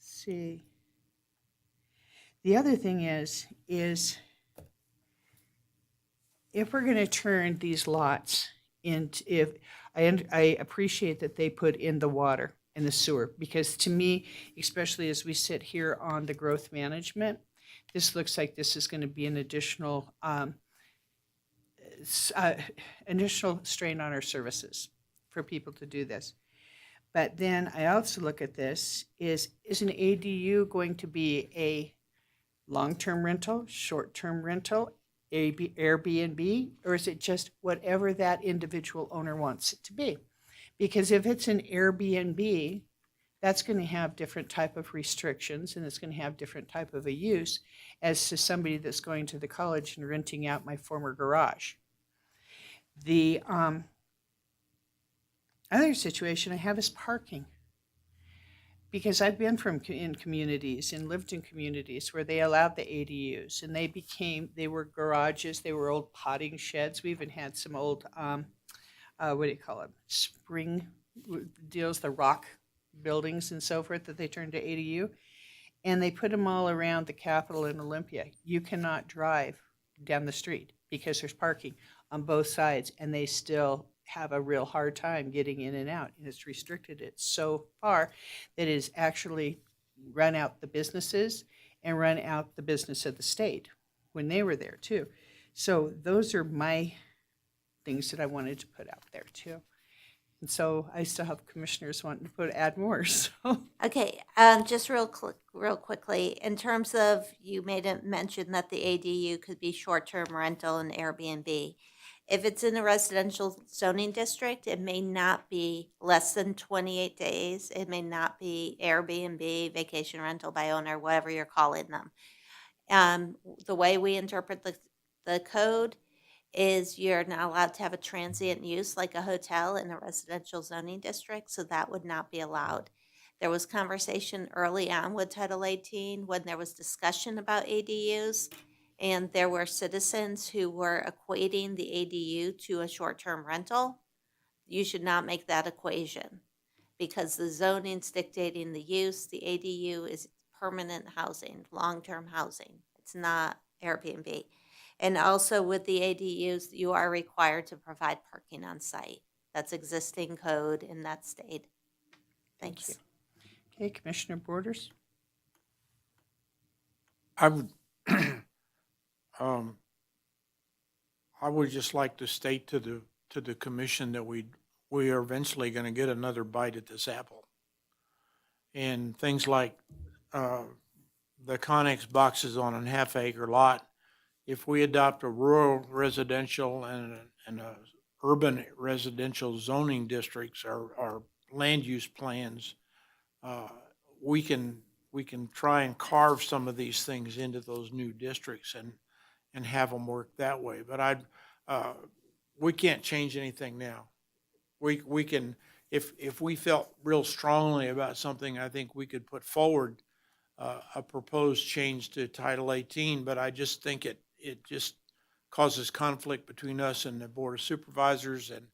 see. The other thing is if we're going to turn these lots into, if I appreciate that they put in the water and the sewer, because to me, especially as we sit here on the growth management, this looks like this is going to be an additional additional strain on our services for people to do this. But then I also look at this, is an ADU going to be a long-term rental, short-term rental, Airbnb, or is it just whatever that individual owner wants it to be? Because if it's an Airbnb, that's going to have different type of restrictions and it's going to have different type of a use as to somebody that's going to the college and renting out my former garage. The other situation I have is parking. Because I've been in communities and lived in communities where they allowed the ADUs and they were garages, they were old potting sheds. We even had some old, what do you call them? Spring deals, the rock buildings and so forth that they turned to ADU. And they put them all around the Capitol in Olympia. You cannot drive down the street because there's parking on both sides and they still have a real hard time getting in and out. And it's restricted it so far that it has actually run out the businesses and run out the business of the state when they were there too. So those are my things that I wanted to put out there too. And so I still have commissioners wanting to add more. So Okay, just real quickly, in terms of, you made a mention that the ADU could be short-term rental and Airbnb. If it's in a residential zoning district, it may not be less than 28 days. It may not be Airbnb, vacation rental by owner, whatever you're calling them. The way we interpret the code is you're not allowed to have a transient use like a hotel in a residential zoning district, so that would not be allowed. There was conversation early on with Title 18 when there was discussion about ADUs, and there were citizens who were equating the ADU to a short-term rental. You should not make that equation because the zoning's dictating the use. The ADU is permanent housing, long-term housing. It's not Airbnb. And also with the ADUs, you are required to provide parking on site. That's existing code in that state. Thanks. Thank you. Okay, Commissioner Borders. I would, I would just like to state to the commission that we are eventually going to get another bite at this apple. And things like the Connex boxes on a half-acre lot, if we adopt a rural residential and a urban residential zoning districts, our land use plans, we can try and carve some of these things into those new districts and have them work that way. But we can't change anything now. We can, if we felt real strongly about something, I think we could put forward a proposed change to Title 18, but I just think it just causes conflict between us and the Board of Supervisors, and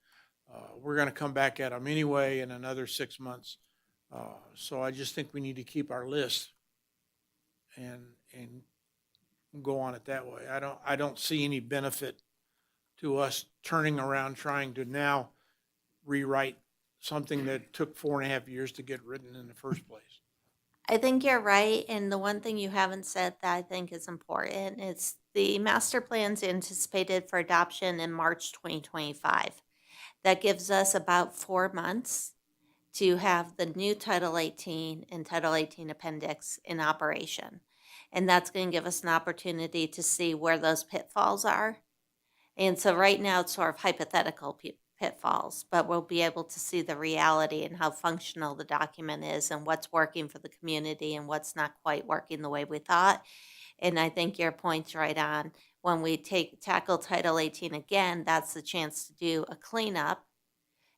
we're going to come back at them anyway in another 6 months. So I just think we need to keep our list and go on it that way. I don't see any benefit to us turning around trying to now rewrite something that took 4.5 years to get written in the first place. I think you're right, and the one thing you haven't said that I think is important is the master plan's anticipated for adoption in March 2025. That gives us about 4 months to have the new Title 18 and Title 18 appendix in operation. And that's going to give us an opportunity to see where those pitfalls are. And so right now it's sort of hypothetical pitfalls, but we'll be able to see the reality and how functional the document is and what's working for the community and what's not quite working the way we thought. And I think your point's right on. When we tackle Title 18 again, that's the chance to do a cleanup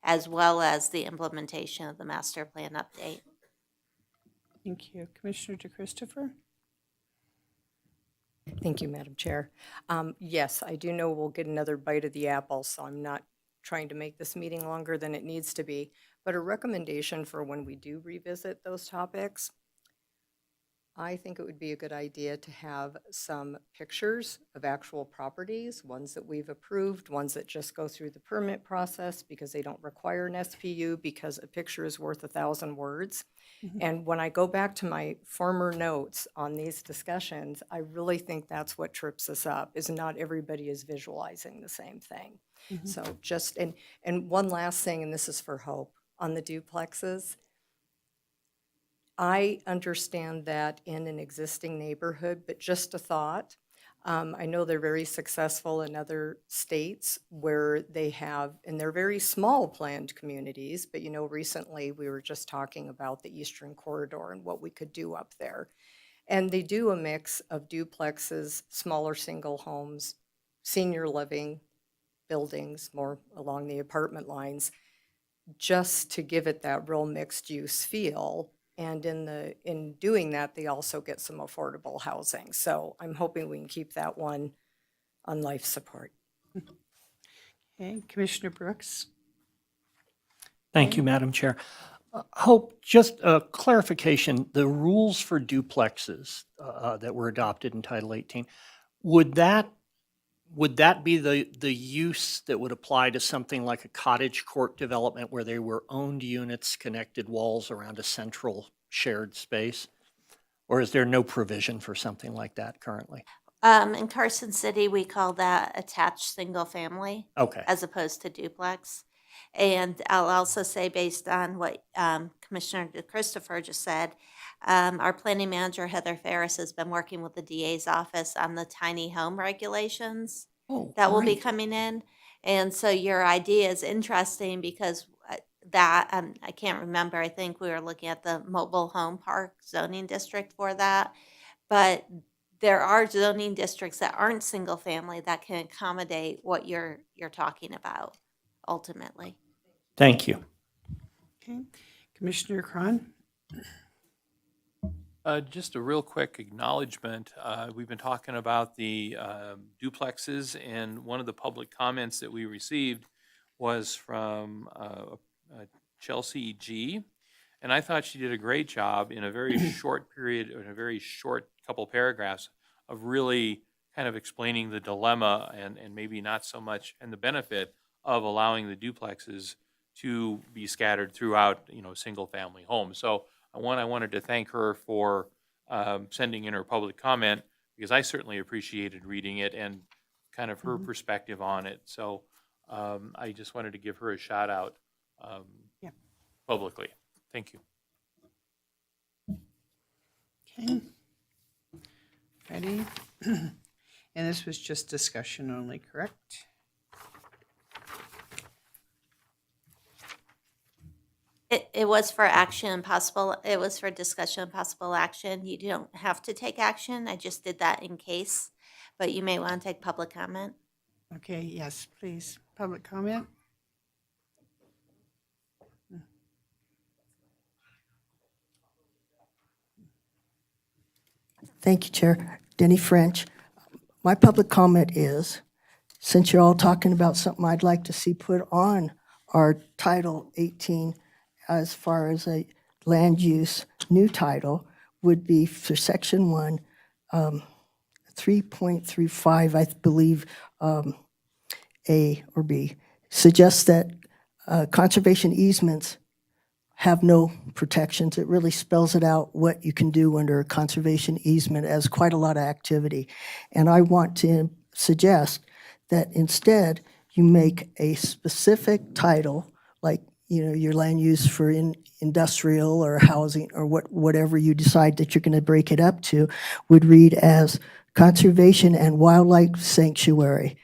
as well as the implementation of the master plan update. Thank you. Commissioner DeChristopher? Thank you, Madam Chair. Yes, I do know we'll get another bite of the apple, so I'm not trying to make this meeting longer than it needs to be. But a recommendation for when we do revisit those topics, I think it would be a good idea to have some pictures of actual properties, ones that we've approved, ones that just go through the permit process because they don't require an SPU, because a picture is worth 1,000 words. And when I go back to my former notes on these discussions, I really think that's what trips us up, is not everybody is visualizing the same thing. So just, and one last thing, and this is for Hope, on the duplexes. I understand that in an existing neighborhood, but just a thought. I know they're very successful in other states where they have, and they're very small planned communities, but recently we were just talking about the Eastern Corridor and what we could do up there. And they do a mix of duplexes, smaller single homes, senior living buildings, more along the apartment lines, just to give it that real mixed use feel. And in doing that, they also get some affordable housing. So I'm hoping we can keep that one on life support. Okay, Commissioner Brooks? Thank you, Madam Chair. Hope, just a clarification, the rules for duplexes that were adopted in Title 18, would that be the use that would apply to something like a cottage court development where they were owned units, connected walls around a central shared space? Or is there no provision for something like that currently? In Carson City, we call that attached single family Okay. as opposed to duplex. And I'll also say, based on what Commissioner Christopher just said, our planning manager, Heather Ferris, has been working with the DA's office on the tiny home regulations that will be great. coming in. And so your idea is interesting because that, I can't remember, I think we were looking at the mobile home park zoning district for that. But there are zoning districts that aren't single family that can accommodate what you're talking about ultimately. Thank you. Okay, Commissioner Cron? Just a real quick acknowledgement. We've been talking about the duplexes, and one of the public comments that we received was from Chelsea G. And I thought she did a great job in a very short period, in a very short couple paragraphs, of really kind of explaining the dilemma and maybe not so much, and the benefit of allowing the duplexes to be scattered throughout, single family homes. So I wanted to thank her for sending in her public comment, because I certainly appreciated reading it and kind of her perspective on it. So I just wanted to give her a shout out publicly. Thank you. Okay. Ready? And this was just discussion only, correct? It was for action and possible, it was for discussion and possible action. You don't have to take action. I just did that in case, but you may want to take public comment. Okay, yes, please. Public comment? Thank you, Chair. Denny French. My public comment is, since you're all talking about something I'd like to see put on our Title 18 as far as a land use new title, would be for Section 1, 3.35, I believe, A or B, suggests that conservation easements have no protections. It really spells it out what you can do under a conservation easement as quite a lot of activity. And I want to suggest that instead you make a specific title, like, your land use for industrial or housing or whatever you decide that you're going to break it up to, would read as Conservation and Wildlife Sanctuary,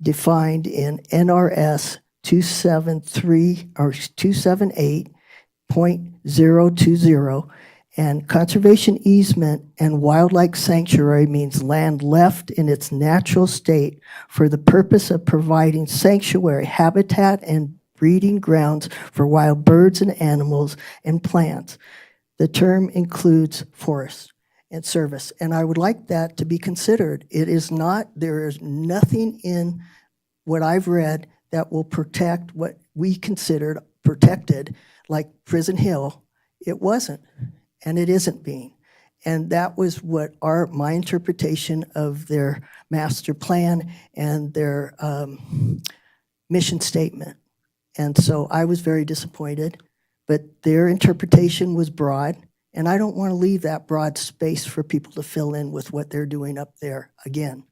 defined in NRS 273 or 278.020, and conservation easement and wildlife sanctuary means land left in its natural state for the purpose of providing sanctuary habitat and breeding grounds for wild birds and animals and plants. The term includes forest and service, and I would like that to be considered. There is nothing in what I've read that will protect what we considered protected, like Prison Hill. It wasn't, and it isn't being. And that was what my interpretation of their master plan and their mission statement. And so I was very disappointed, but their interpretation was broad, and I don't want to leave that broad space for people to fill in with what they're doing up there again.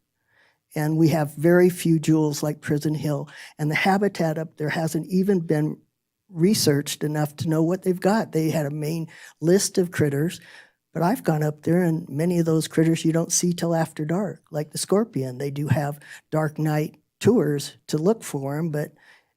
And we have very few jewels like Prison Hill, and the habitat up there hasn't even been researched enough to know what they've got. They had a main list of critters, but I've gone up there, and many of those critters you don't see till after dark, like the scorpion. They do have dark night tours to look for them, but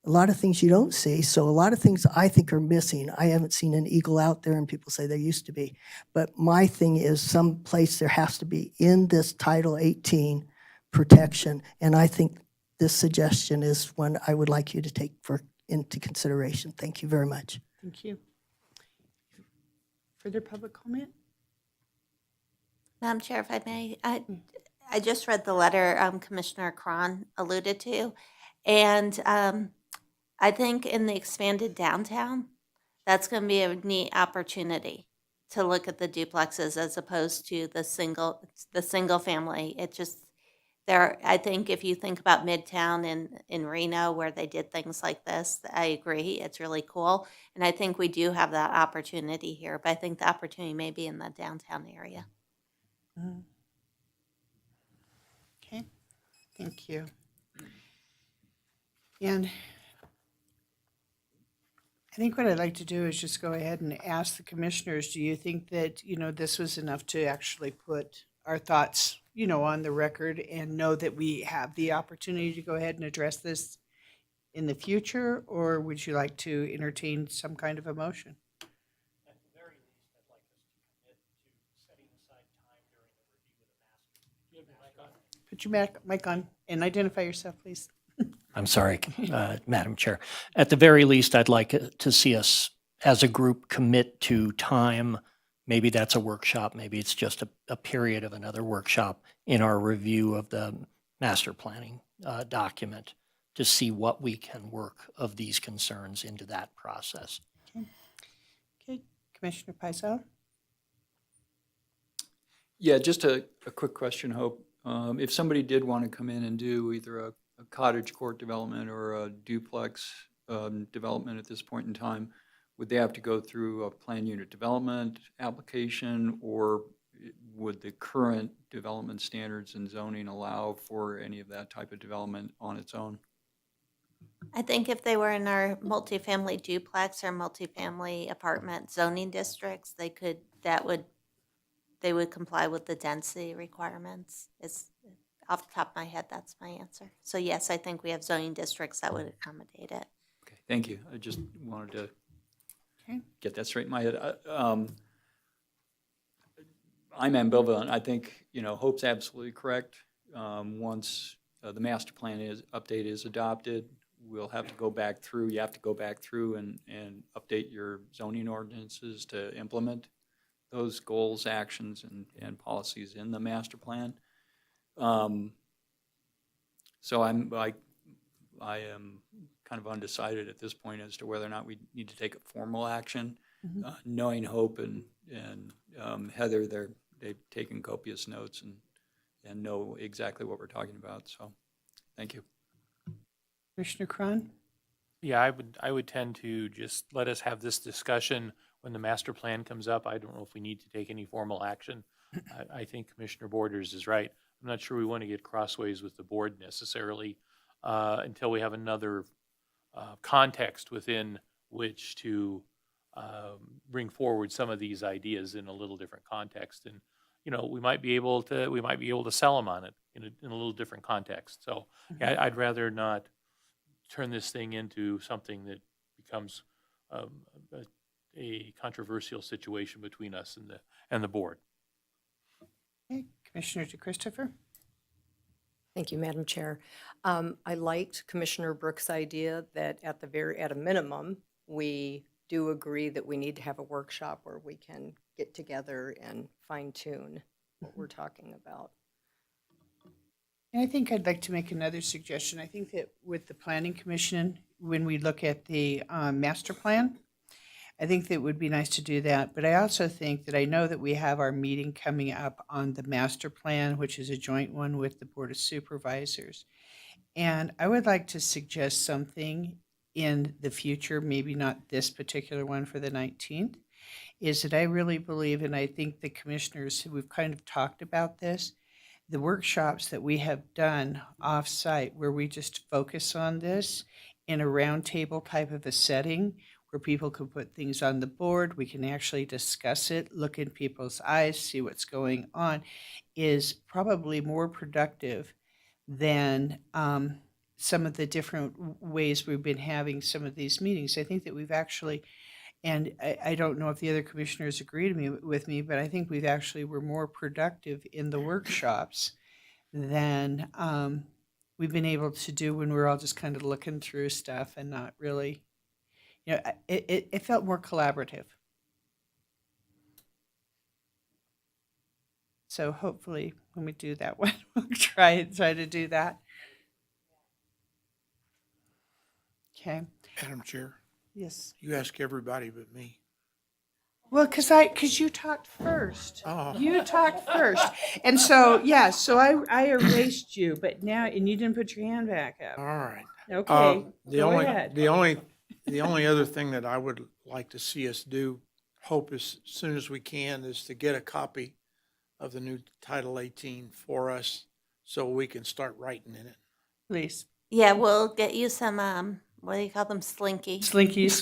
a lot of things you don't see. So a lot of things I think are missing. I haven't seen an eagle out there, and people say there used to be. But my thing is someplace there has to be in this Title 18 protection, and I think this suggestion is one I would like you to take into consideration. Thank you very much. Thank you. Further public comment? Madam Chair, if I may, I just read the letter Commissioner Cron alluded to, and I think in the expanded downtown, that's going to be a neat opportunity to look at the duplexes as opposed to the single family. It just I think if you think about Midtown in Reno where they did things like this, I agree, it's really cool, and I think we do have that opportunity here. But I think the opportunity may be in the downtown area. Okay, thank you. And I think what I'd like to do is just go ahead and ask the commissioners, do you think that, this was enough to actually put our thoughts, on the record and know that we have the opportunity to go ahead and address this in the future? Or would you like to entertain some kind of a motion? At the very least, I'd like us to commit to setting aside time during the review of the master. Put your mic on and identify yourself, please. I'm sorry, Madam Chair. At the very least, I'd like to see us as a group commit to time. Maybe that's a workshop, maybe it's just a period of another workshop in our review of the master planning document to see what we can work of these concerns into that process. Okay, Commissioner Paiso? Yeah, just a quick question, Hope. If somebody did want to come in and do either a cottage court development or a duplex development at this point in time, would they have to go through a plan unit development application, or would the current development standards and zoning allow for any of that type of development on its own? I think if they were in our multifamily duplex or multifamily apartment zoning districts, they would comply with the density requirements. It's off the top of my head, that's my answer. So yes, I think we have zoning districts that would accommodate it. Okay, thank you. I just wanted to Okay. get that straight in my head. I'm ambivalent. I think, Hope's absolutely correct. Once the master plan update is adopted, we'll have to go back through, you have to go back through and update your zoning ordinances to implement those goals, actions, and policies in the master plan. So I am kind of undecided at this point as to whether or not we need to take a formal action. Knowing Hope and Heather, they've taken copious notes and know exactly what we're talking about. So, thank you. Commissioner Cron? Yeah, I would tend to just let us have this discussion when the master plan comes up. I don't know if we need to take any formal action. I think Commissioner Borders is right. I'm not sure we want to get crossways with the board necessarily until we have another context within which to bring forward some of these ideas in a little different context. And, you know, we might be able to sell them on it in a little different context. So yeah, I'd rather not turn this thing into something that becomes um, a controversial situation between us and the board. Okay, Commissioner DeChristopher? Thank you, Madam Chair. I liked Commissioner Brooks' idea that at a minimum, we do agree that we need to have a workshop where we can get together and fine tune what we're talking about. And I think I'd like to make another suggestion. I think that with the Planning Commission, when we look at the master plan, I think that it would be nice to do that. But I also think that I know that we have our meeting coming up on the master plan, which is a joint one with the Board of Supervisors. And I would like to suggest something in the future, maybe not this particular one for the 19th, is that I really believe, and I think the commissioners, we've kind of talked about this, the workshops that we have done off-site where we just focus on this in a roundtable type of a setting where people can put things on the board, we can actually discuss it, look in people's eyes, see what's going on, is probably more productive than some of the different ways we've been having some of these meetings. I think that we've actually, and I don't know if the other commissioners agree with me, but I think we've actually were more productive in the workshops than we've been able to do when we're all just kind of looking through stuff and not really, you know, it felt more collaborative. So hopefully when we do that one, we'll try to do that. Okay. Madam Chair, Yes. you ask everybody but me. Well, because you talked first. Oh. You talked first. And so, yeah, so I erased you, but now, and you didn't put your hand back up. All right. Okay, The go only, ahead. the only other thing that I would like to see us do, hope as soon as we can, is to get a copy of the new Title 18 for us so we can start writing in it. Please. Yeah, we'll get you some, what do you call them, slinky? Slinkies.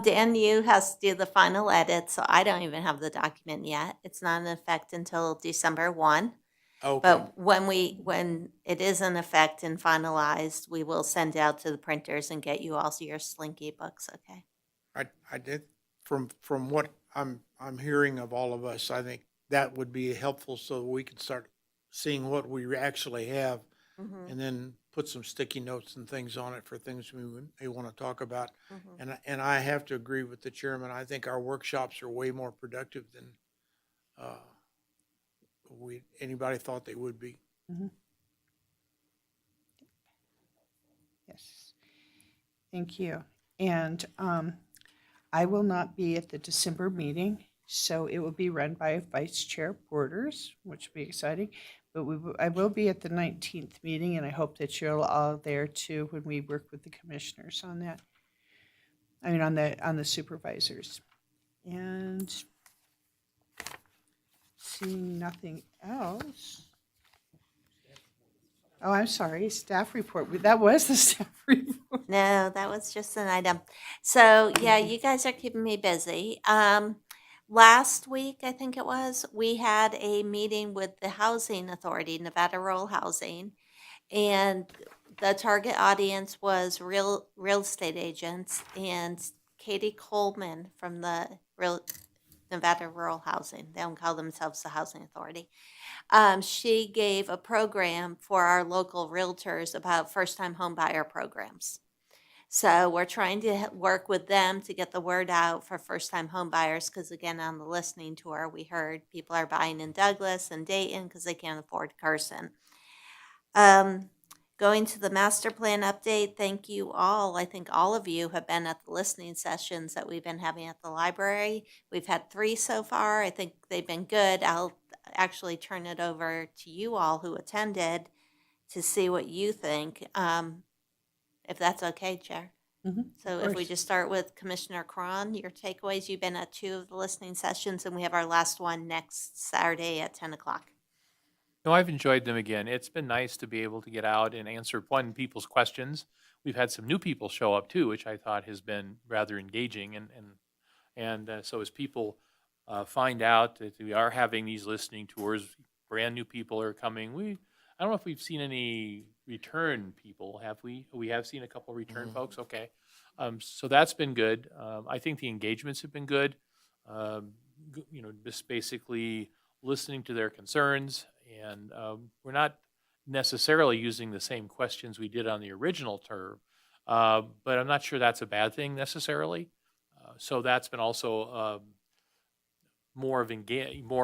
Dan Yu has to do the final edit, so I don't even have the document yet. It's not in effect until December 1. Okay. But when it is in effect and finalized, we will send out to the printers and get you also your slinky books, okay? I did, from what I'm hearing of all of us, I think that would be helpful so we can start seeing what we actually have and then put some sticky notes and things on it for things we may want to talk about. And I have to agree with the chairman. I think our workshops are way more productive than anybody thought they would be. Yes. Thank you. And I will not be at the December meeting, so it will be run by Vice Chair Borders, which will be exciting. But I will be at the 19th meeting, and I hope that you're all there too when we work with the commissioners on that. I mean, on the supervisors. And seeing nothing else. Oh, I'm sorry, staff report. That was the staff report. No, that was just an item. So, yeah, you guys are keeping me busy. Last week, I think it was, we had a meeting with the Housing Authority, Nevada Rural Housing, and the target audience was real estate agents, and Katie Coleman from the Nevada Rural Housing, they don't call themselves the Housing Authority. She gave a program for our local realtors about first-time home buyer programs. So we're trying to work with them to get the word out for first-time home buyers, because again, on the listening tour, we heard people are buying in Douglas and Dayton because they can't afford Carson. Going to the master plan update, thank you all. I think all of you have been at the listening sessions that we've been having at the library. We've had 3 so far. I think they've been good. I'll actually turn it over to you all who attended to see what you think. if that's okay, Chair. So if we course. just start with Commissioner Cron, your takeaways, you've been at 2 of the listening sessions, and we have our last one next Saturday at 10 o'clock. No, I've enjoyed them again. It's been nice to be able to get out and answer people's questions. We've had some new people show up too, which I thought has been rather engaging. So as people find out that we are having these listening tours, brand new people are coming. I don't know if we've seen any return people, have we? We have seen a couple return folks. Okay, so that's been good. I think the engagements have been good. Just basically listening to their concerns, and we're not necessarily using the same questions we did on the original term, but I'm not sure that's a bad thing necessarily. So that's been also more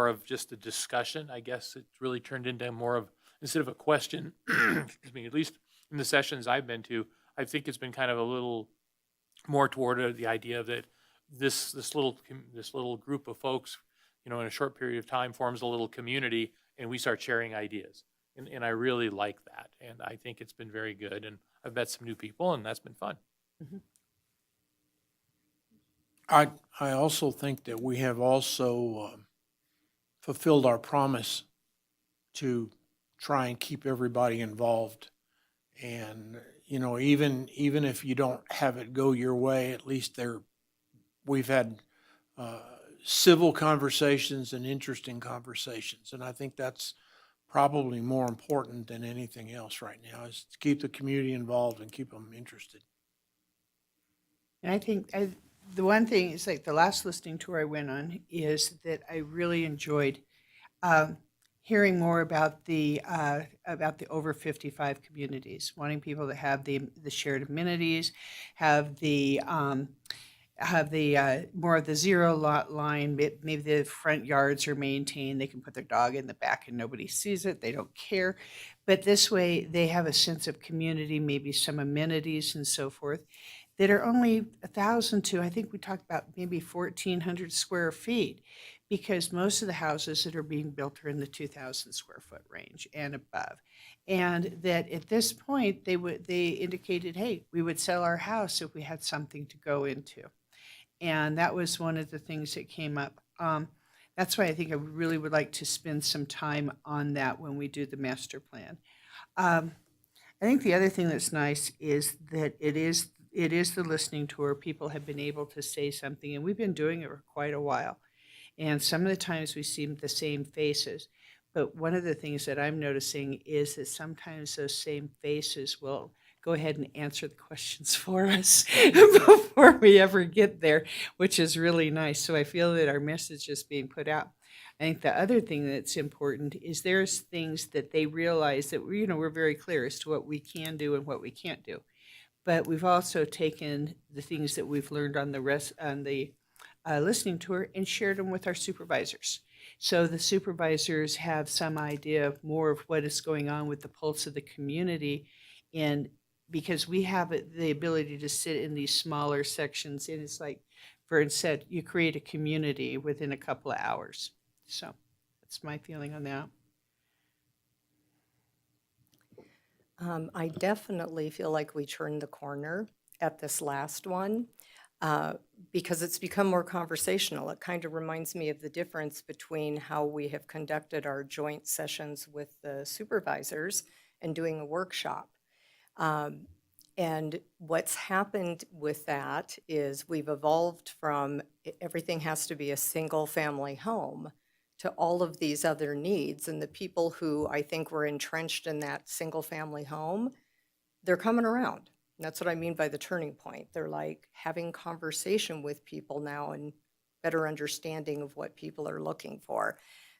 of just a discussion. I guess it's really turned into more of, instead of a question, excuse me, at least in the sessions I've been to, I think it's been kind of a little more toward the idea that this little group of folks, in a short period of time forms a little community, and we start sharing ideas. And I really like that. And I think it's been very good. And I've met some new people, and that's been fun. I also think that we have also fulfilled our promise to try and keep everybody involved. And, even if you don't have it go your way, at least we've had civil conversations and interesting conversations. And I think that's probably more important than anything else right now, is to keep the community involved and keep them interested. And I think the one thing is, like the last listening tour I went on, is that I really enjoyed hearing more about the over 55 communities, wanting people to have the shared amenities, have the more of the zero lot line. Maybe the front yards are maintained. They can put their dog in the back and nobody sees it. They don't care. But this way they have a sense of community, maybe some amenities and so forth, that are only 1,000 to, I think we talked about maybe 1,400 square feet, because most of the houses that are being built are in the 2,000 square foot range and above. And that at this point, they indicated, hey, we would sell our house if we had something to go into. And that was one of the things that came up. That's why I think I really would like to spend some time on that when we do the master plan. I think the other thing that's nice is that it is the listening tour. People have been able to say something, and we've been doing it for quite a while. And some of the times we see the same faces. But one of the things that I'm noticing is that sometimes those same faces will go ahead and answer the questions for us before we ever get there, which is really nice. So I feel that our message is being put out. I think the other thing that's important is there's things that they realize that we're very clear as to what we can do and what we can't do. But we've also taken the things that we've learned on the listening tour and shared them with our supervisors. So the supervisors have some idea of more of what is going on with the pulse of the community. And because we have the ability to sit in these smaller sections, and it's like Vern said, you create a community within a couple of hours. So that's my feeling on that. I definitely feel like we turned the corner at this last one because it's become more conversational. It kind of reminds me of the difference between how we have conducted our joint sessions with the supervisors and doing a workshop. And what's happened with that is we've evolved from everything has to be a single family home to all of these other needs. And the people who I think were entrenched in that single family home, they're coming around. And that's what I mean by the turning point. They're like having conversation with people now and better understanding of what people are looking for.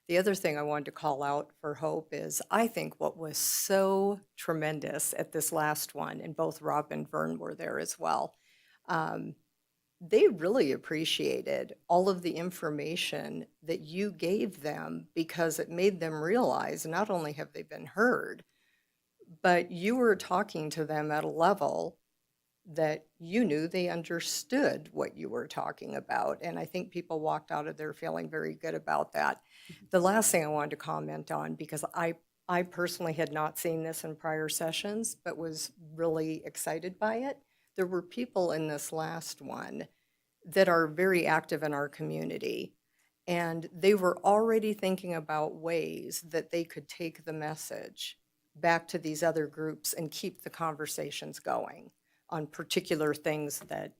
The other thing I wanted to call out for Hope is I think what was so tremendous at this last one, and both Rob and Vern were there as well, they really appreciated all of the information that you gave them because it made them realize not only have they been heard, but you were talking to them at a level that you knew they understood what you were talking about. And I think people walked out of there feeling very good about that. The last thing I wanted to comment on, because I I personally had not seen this in prior sessions, but was really excited by it. There were people in this last one that are very active in our community, and they were already thinking about ways that they could take the message back to these other groups and keep the conversations going on particular things that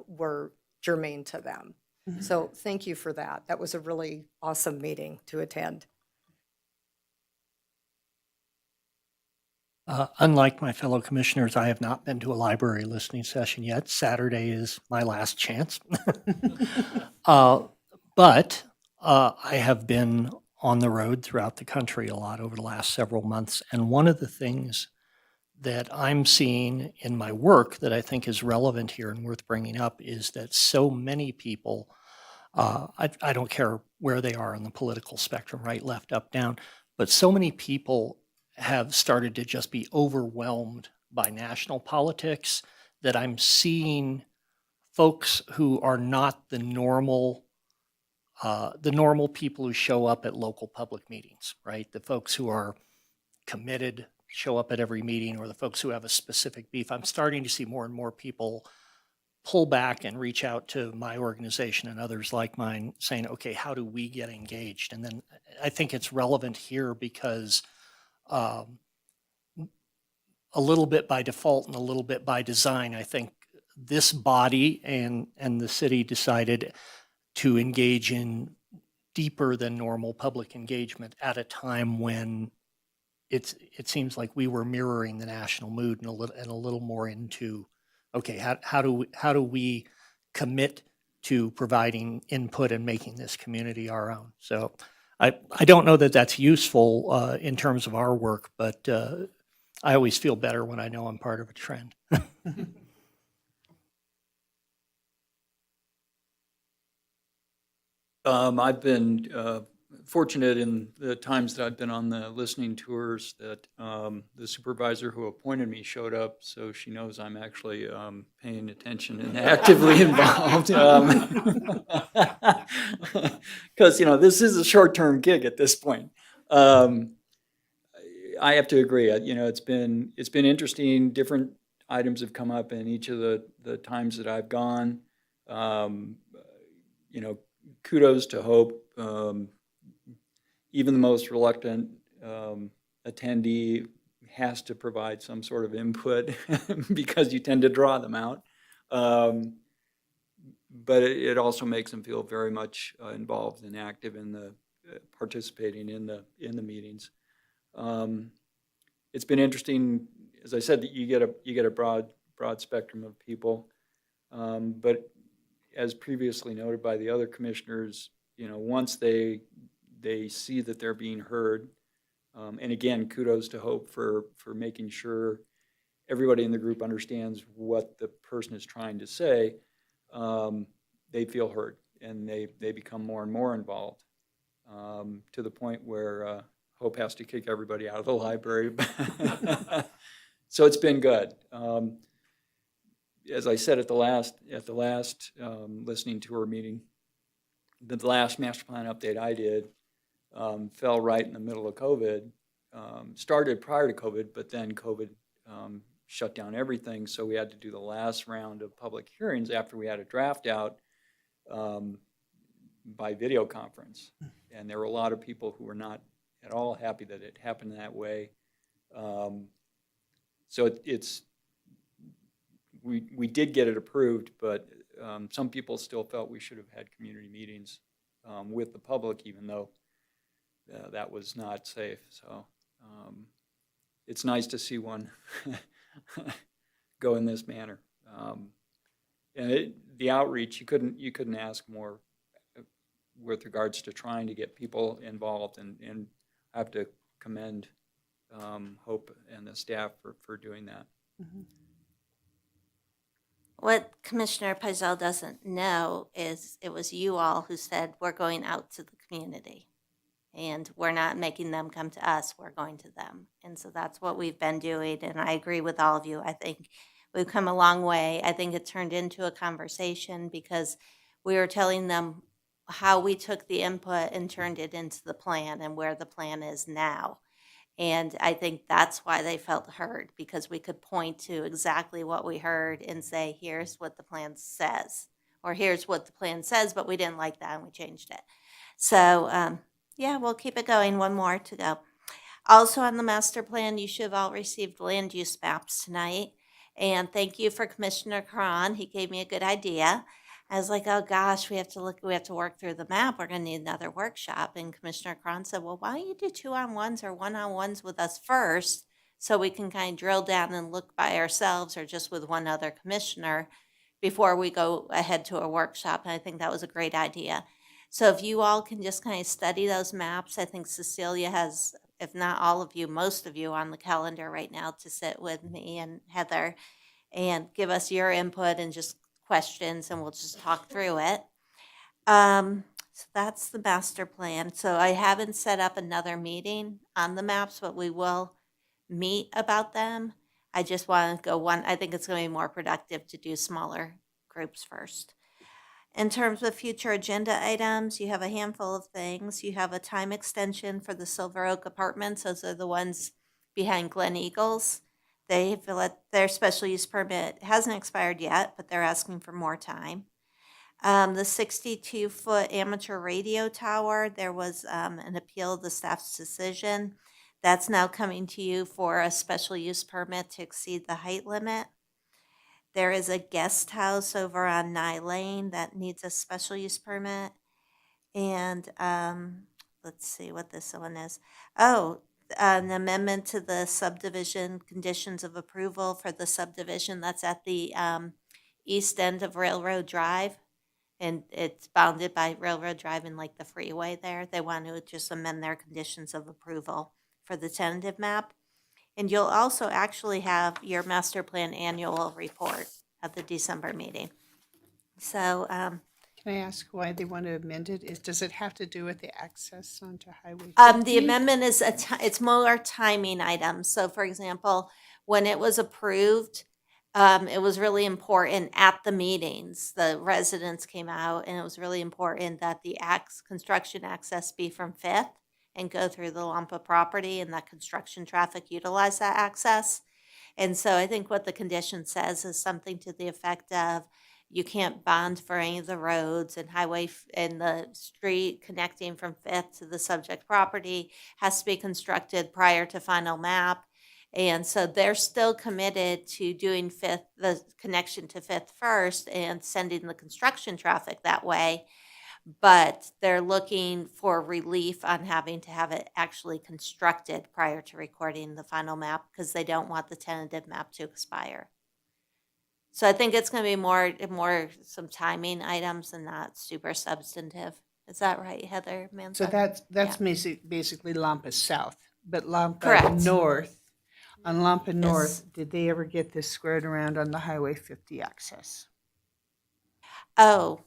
were germane to them. So thank you for that. That was a really awesome meeting to attend. Unlike my fellow commissioners, I have not been to a library listening session yet. Saturday is my last chance. But I have been on the road throughout the country a lot over the last several months. And one of the things that I'm seeing in my work that I think is relevant here and worth bringing up is that so many people, I don't care where they are on the political spectrum, right, left, up, down, but so many people have started to just be overwhelmed by national politics that I'm seeing folks who are not the normal people who show up at local public meetings, right? The folks who are committed, show up at every meeting, or the folks who have a specific beef. I'm starting to see more and more people pull back and reach out to my organization and others like mine saying, okay, how do we get engaged? And then I think it's relevant here because a little bit by default and a little bit by design, I think this body and the city decided to engage in deeper than normal public engagement at a time when it seems like we were mirroring the national mood and a little more into, okay, how do we commit to providing input and making this community our own? So I don't know that that's useful in terms of our work, but I always feel better when I know I'm part of a trend. I've been fortunate in the times that I've been on the listening tours that the supervisor who appointed me showed up, so she knows I'm actually paying attention and actively involved. Because, this is a short-term gig at this point. I have to agree. It's been interesting. Different items have come up in each of the times that I've gone. Kudos to Hope. Even the most reluctant attendee has to provide some sort of input because you tend to draw them out. But it also makes them feel very much involved and active in the participating in the meetings. It's been interesting, as I said, that you get a broad spectrum of people, but as previously noted by the other commissioners, once they see that they're being heard, and again, kudos to Hope for making sure everybody in the group understands what the person is trying to say. They feel heard, and they become more and more involved, to the point where Hope has to kick everybody out of the library. So it's been good. As I said at the last listening tour meeting, the last master plan update I did fell right in the middle of COVID. Started prior to COVID, but then COVID shut down everything, so we had to do the last round of public hearings after we had a draft out by video conference. And there were a lot of people who were not at all happy that it happened that way. So we did get it approved, but some people still felt we should have had community meetings with the public, even though that was not safe. So it's nice to see one go in this manner. And the outreach, you couldn't ask more with regards to trying to get people involved, and I have to commend Hope and the staff for doing that. Mhm. What Commissioner Pizell doesn't know is it was you all who said, we're going out to the community. And we're not making them come to us, we're going to them. And so that's what we've been doing, and I agree with all of you. I think we've come a long way. I think it turned into a conversation because we were telling them how we took the input and turned it into the plan and where the plan is now. And I think that's why they felt heard, because we could point to exactly what we heard and say, here's what the plan says, or here's what the plan says, but we didn't like that and we changed it. So, yeah, we'll keep it going. One more to go. Also on the master plan, you should have all received land use maps tonight. And thank you for Commissioner Cron. He gave me a good idea. I was like, oh gosh, we have to work through the map. We're gonna need another workshop. And Commissioner Cron said, well, why don't you do 2-on-1s or 1-on-1s with us first, so we can kind of drill down and look by ourselves or just with one other commissioner before we go ahead to a workshop. And I think that was a great idea. So if you all can just kind of study those maps, I think Cecilia has, if not all of you, most of you on the calendar right now to sit with me and Heather and give us your input and just questions, and we'll just talk through it. So that's the master plan. So I haven't set up another meeting on the maps, but we will meet about them. I just want to go one. I think it's going to be more productive to do smaller groups first. In terms of future agenda items, you have a handful of things. You have a time extension for the Silver Oak Apartments. Those are the ones behind Glen Eagles. They feel that their special use permit hasn't expired yet, but they're asking for more time. The 62-foot amateur radio tower, there was an appeal of the staff's decision. That's now coming to you for a special use permit to exceed the height limit. There is a guest house over on Nye Lane that needs a special use permit. And let's see what this one is. Oh, an amendment to the subdivision conditions of approval for the subdivision that's at the east end of Railroad Drive. And it's bounded by Railroad Drive and like the freeway there. They want to just amend their conditions of approval for the tentative map. And you'll also actually have your master plan annual report at the December meeting. So, Can I ask why they want to amend it? Does it have to do with the access onto Highway 50? the amendment is it's more timing items. So, for example, when it was approved, it was really important at the meetings. The residents came out, and it was really important that the construction access be from Fifth and go through the Lampa property, and that construction traffic utilize that access. And so I think what the condition says is something to the effect of, you can't bond for any of the roads, and and the street connecting from Fifth to the subject property has to be constructed prior to final map. And so they're still committed to doing the connection to Fifth first and sending the construction traffic that way. But they're looking for relief on having to have it actually constructed prior to recording the final map, because they don't want the tentative map to expire. So I think it's going to be more some timing items and not super substantive. Is that right, Heather Manzo? So that's basically Lampa South, but Lampa Correct. North. On Lampa North, Yes. did they ever get this squared around on the Highway 50 access? Oh,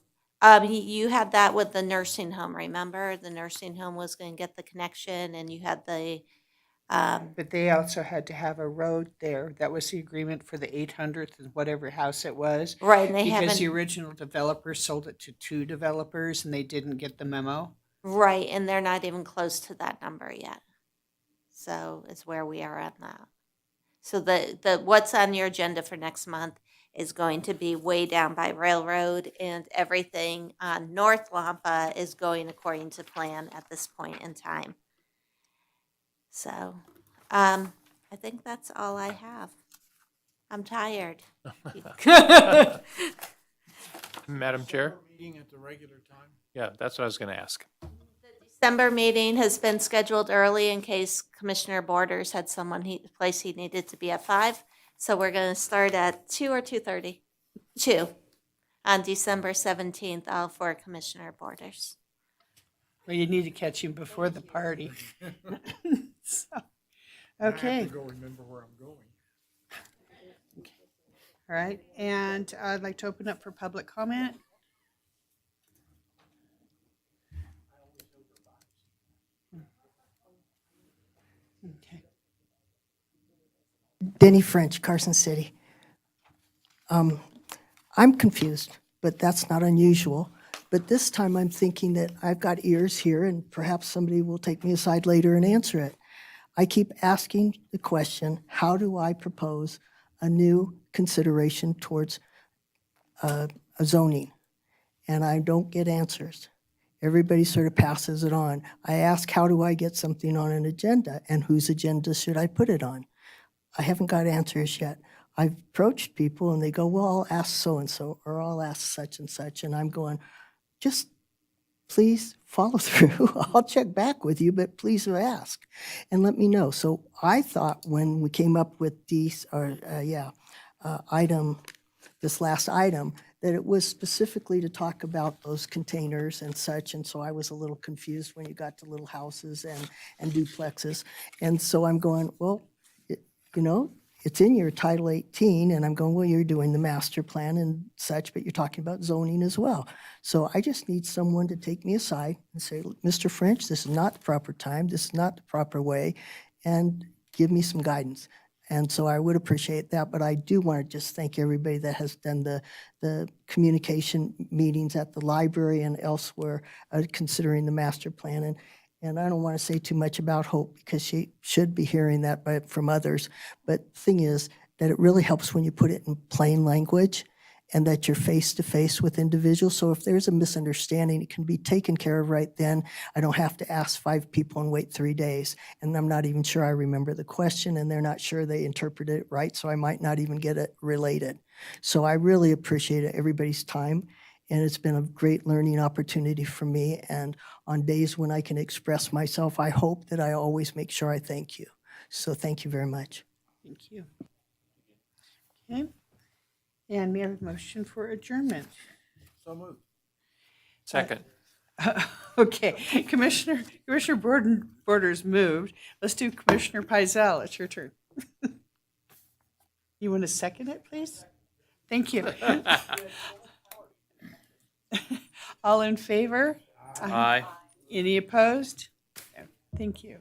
you had that with the nursing home, remember? The nursing home was going to get the connection, and you had the, But they also had to have a road there. That was the agreement for the 800th and whatever house it was. right, and they Because the haven't, original developer sold it to 2 developers and they didn't get the memo. right, and they're not even close to that number yet. So it's where we are on that. So the what's on your agenda for next month is going to be way down by Railroad, and everything on North Lampa is going according to plan at this point in time. So, I think that's all I have. I'm tired. Madam Chair? Meeting at the regular time. Yeah, that's what I was going to ask. December meeting has been scheduled early in case Commissioner Borders had place he needed to be at 5. So we're going to start at 2 or 2:30? 2 on December 17th, all for Commissioner Borders. Well, you need to catch him before the party. So, I okay, have to go remember where I'm going. all right. And I'd like to open up for public comment. Okay. Denny French, Carson City. I'm confused, but that's not unusual. But this time I'm thinking that I've got ears here, and perhaps somebody will take me aside later and answer it. I keep asking the question, how do I propose a new consideration towards a zoning? And I don't get answers. Everybody sort of passes it on. I ask, how do I get something on an agenda, and whose agenda should I put it on? I haven't got answers yet. I've approached people and they go, well, I'll ask so-and-so, or I'll ask such and such, and I'm going, just please follow through. I'll check back with you, but please ask and let me know. So I thought when we came up with these, this last item, that it was specifically to talk about those containers and such, and so I was a little confused when you got to little houses and duplexes. And so I'm going, well, it's in your Title 18, and I'm going, well, you're doing the master plan and such, but you're talking about zoning as well. So I just need someone to take me aside and say, Mr. French, this is not the proper time, this is not the proper way, and give me some guidance. And so I would appreciate that, but I do want to just thank everybody that has done the communication meetings at the library and elsewhere, considering the master plan. And I don't want to say too much about Hope because she should be hearing that from others. But the thing is that it really helps when you put it in plain language and that you're face-to-face with individuals. So if there's a misunderstanding, it can be taken care of right then. I don't have to ask 5 people and wait 3 days. And I'm not even sure I remember the question, and they're not sure they interpreted it right, so I might not even get it related. So I really appreciate everybody's time, and it's been a great learning opportunity for me. And on days when I can express myself, I hope that I always make sure I thank you. So thank you very much. Thank you. Okay. And we have a motion for adjournment. So moved. Second. Okay, Commissioner Borders moved. Let's do Commissioner Pizell. It's your turn. You want to second it, please? Thank you. All in favor? Aye. Any opposed? No. Thank you.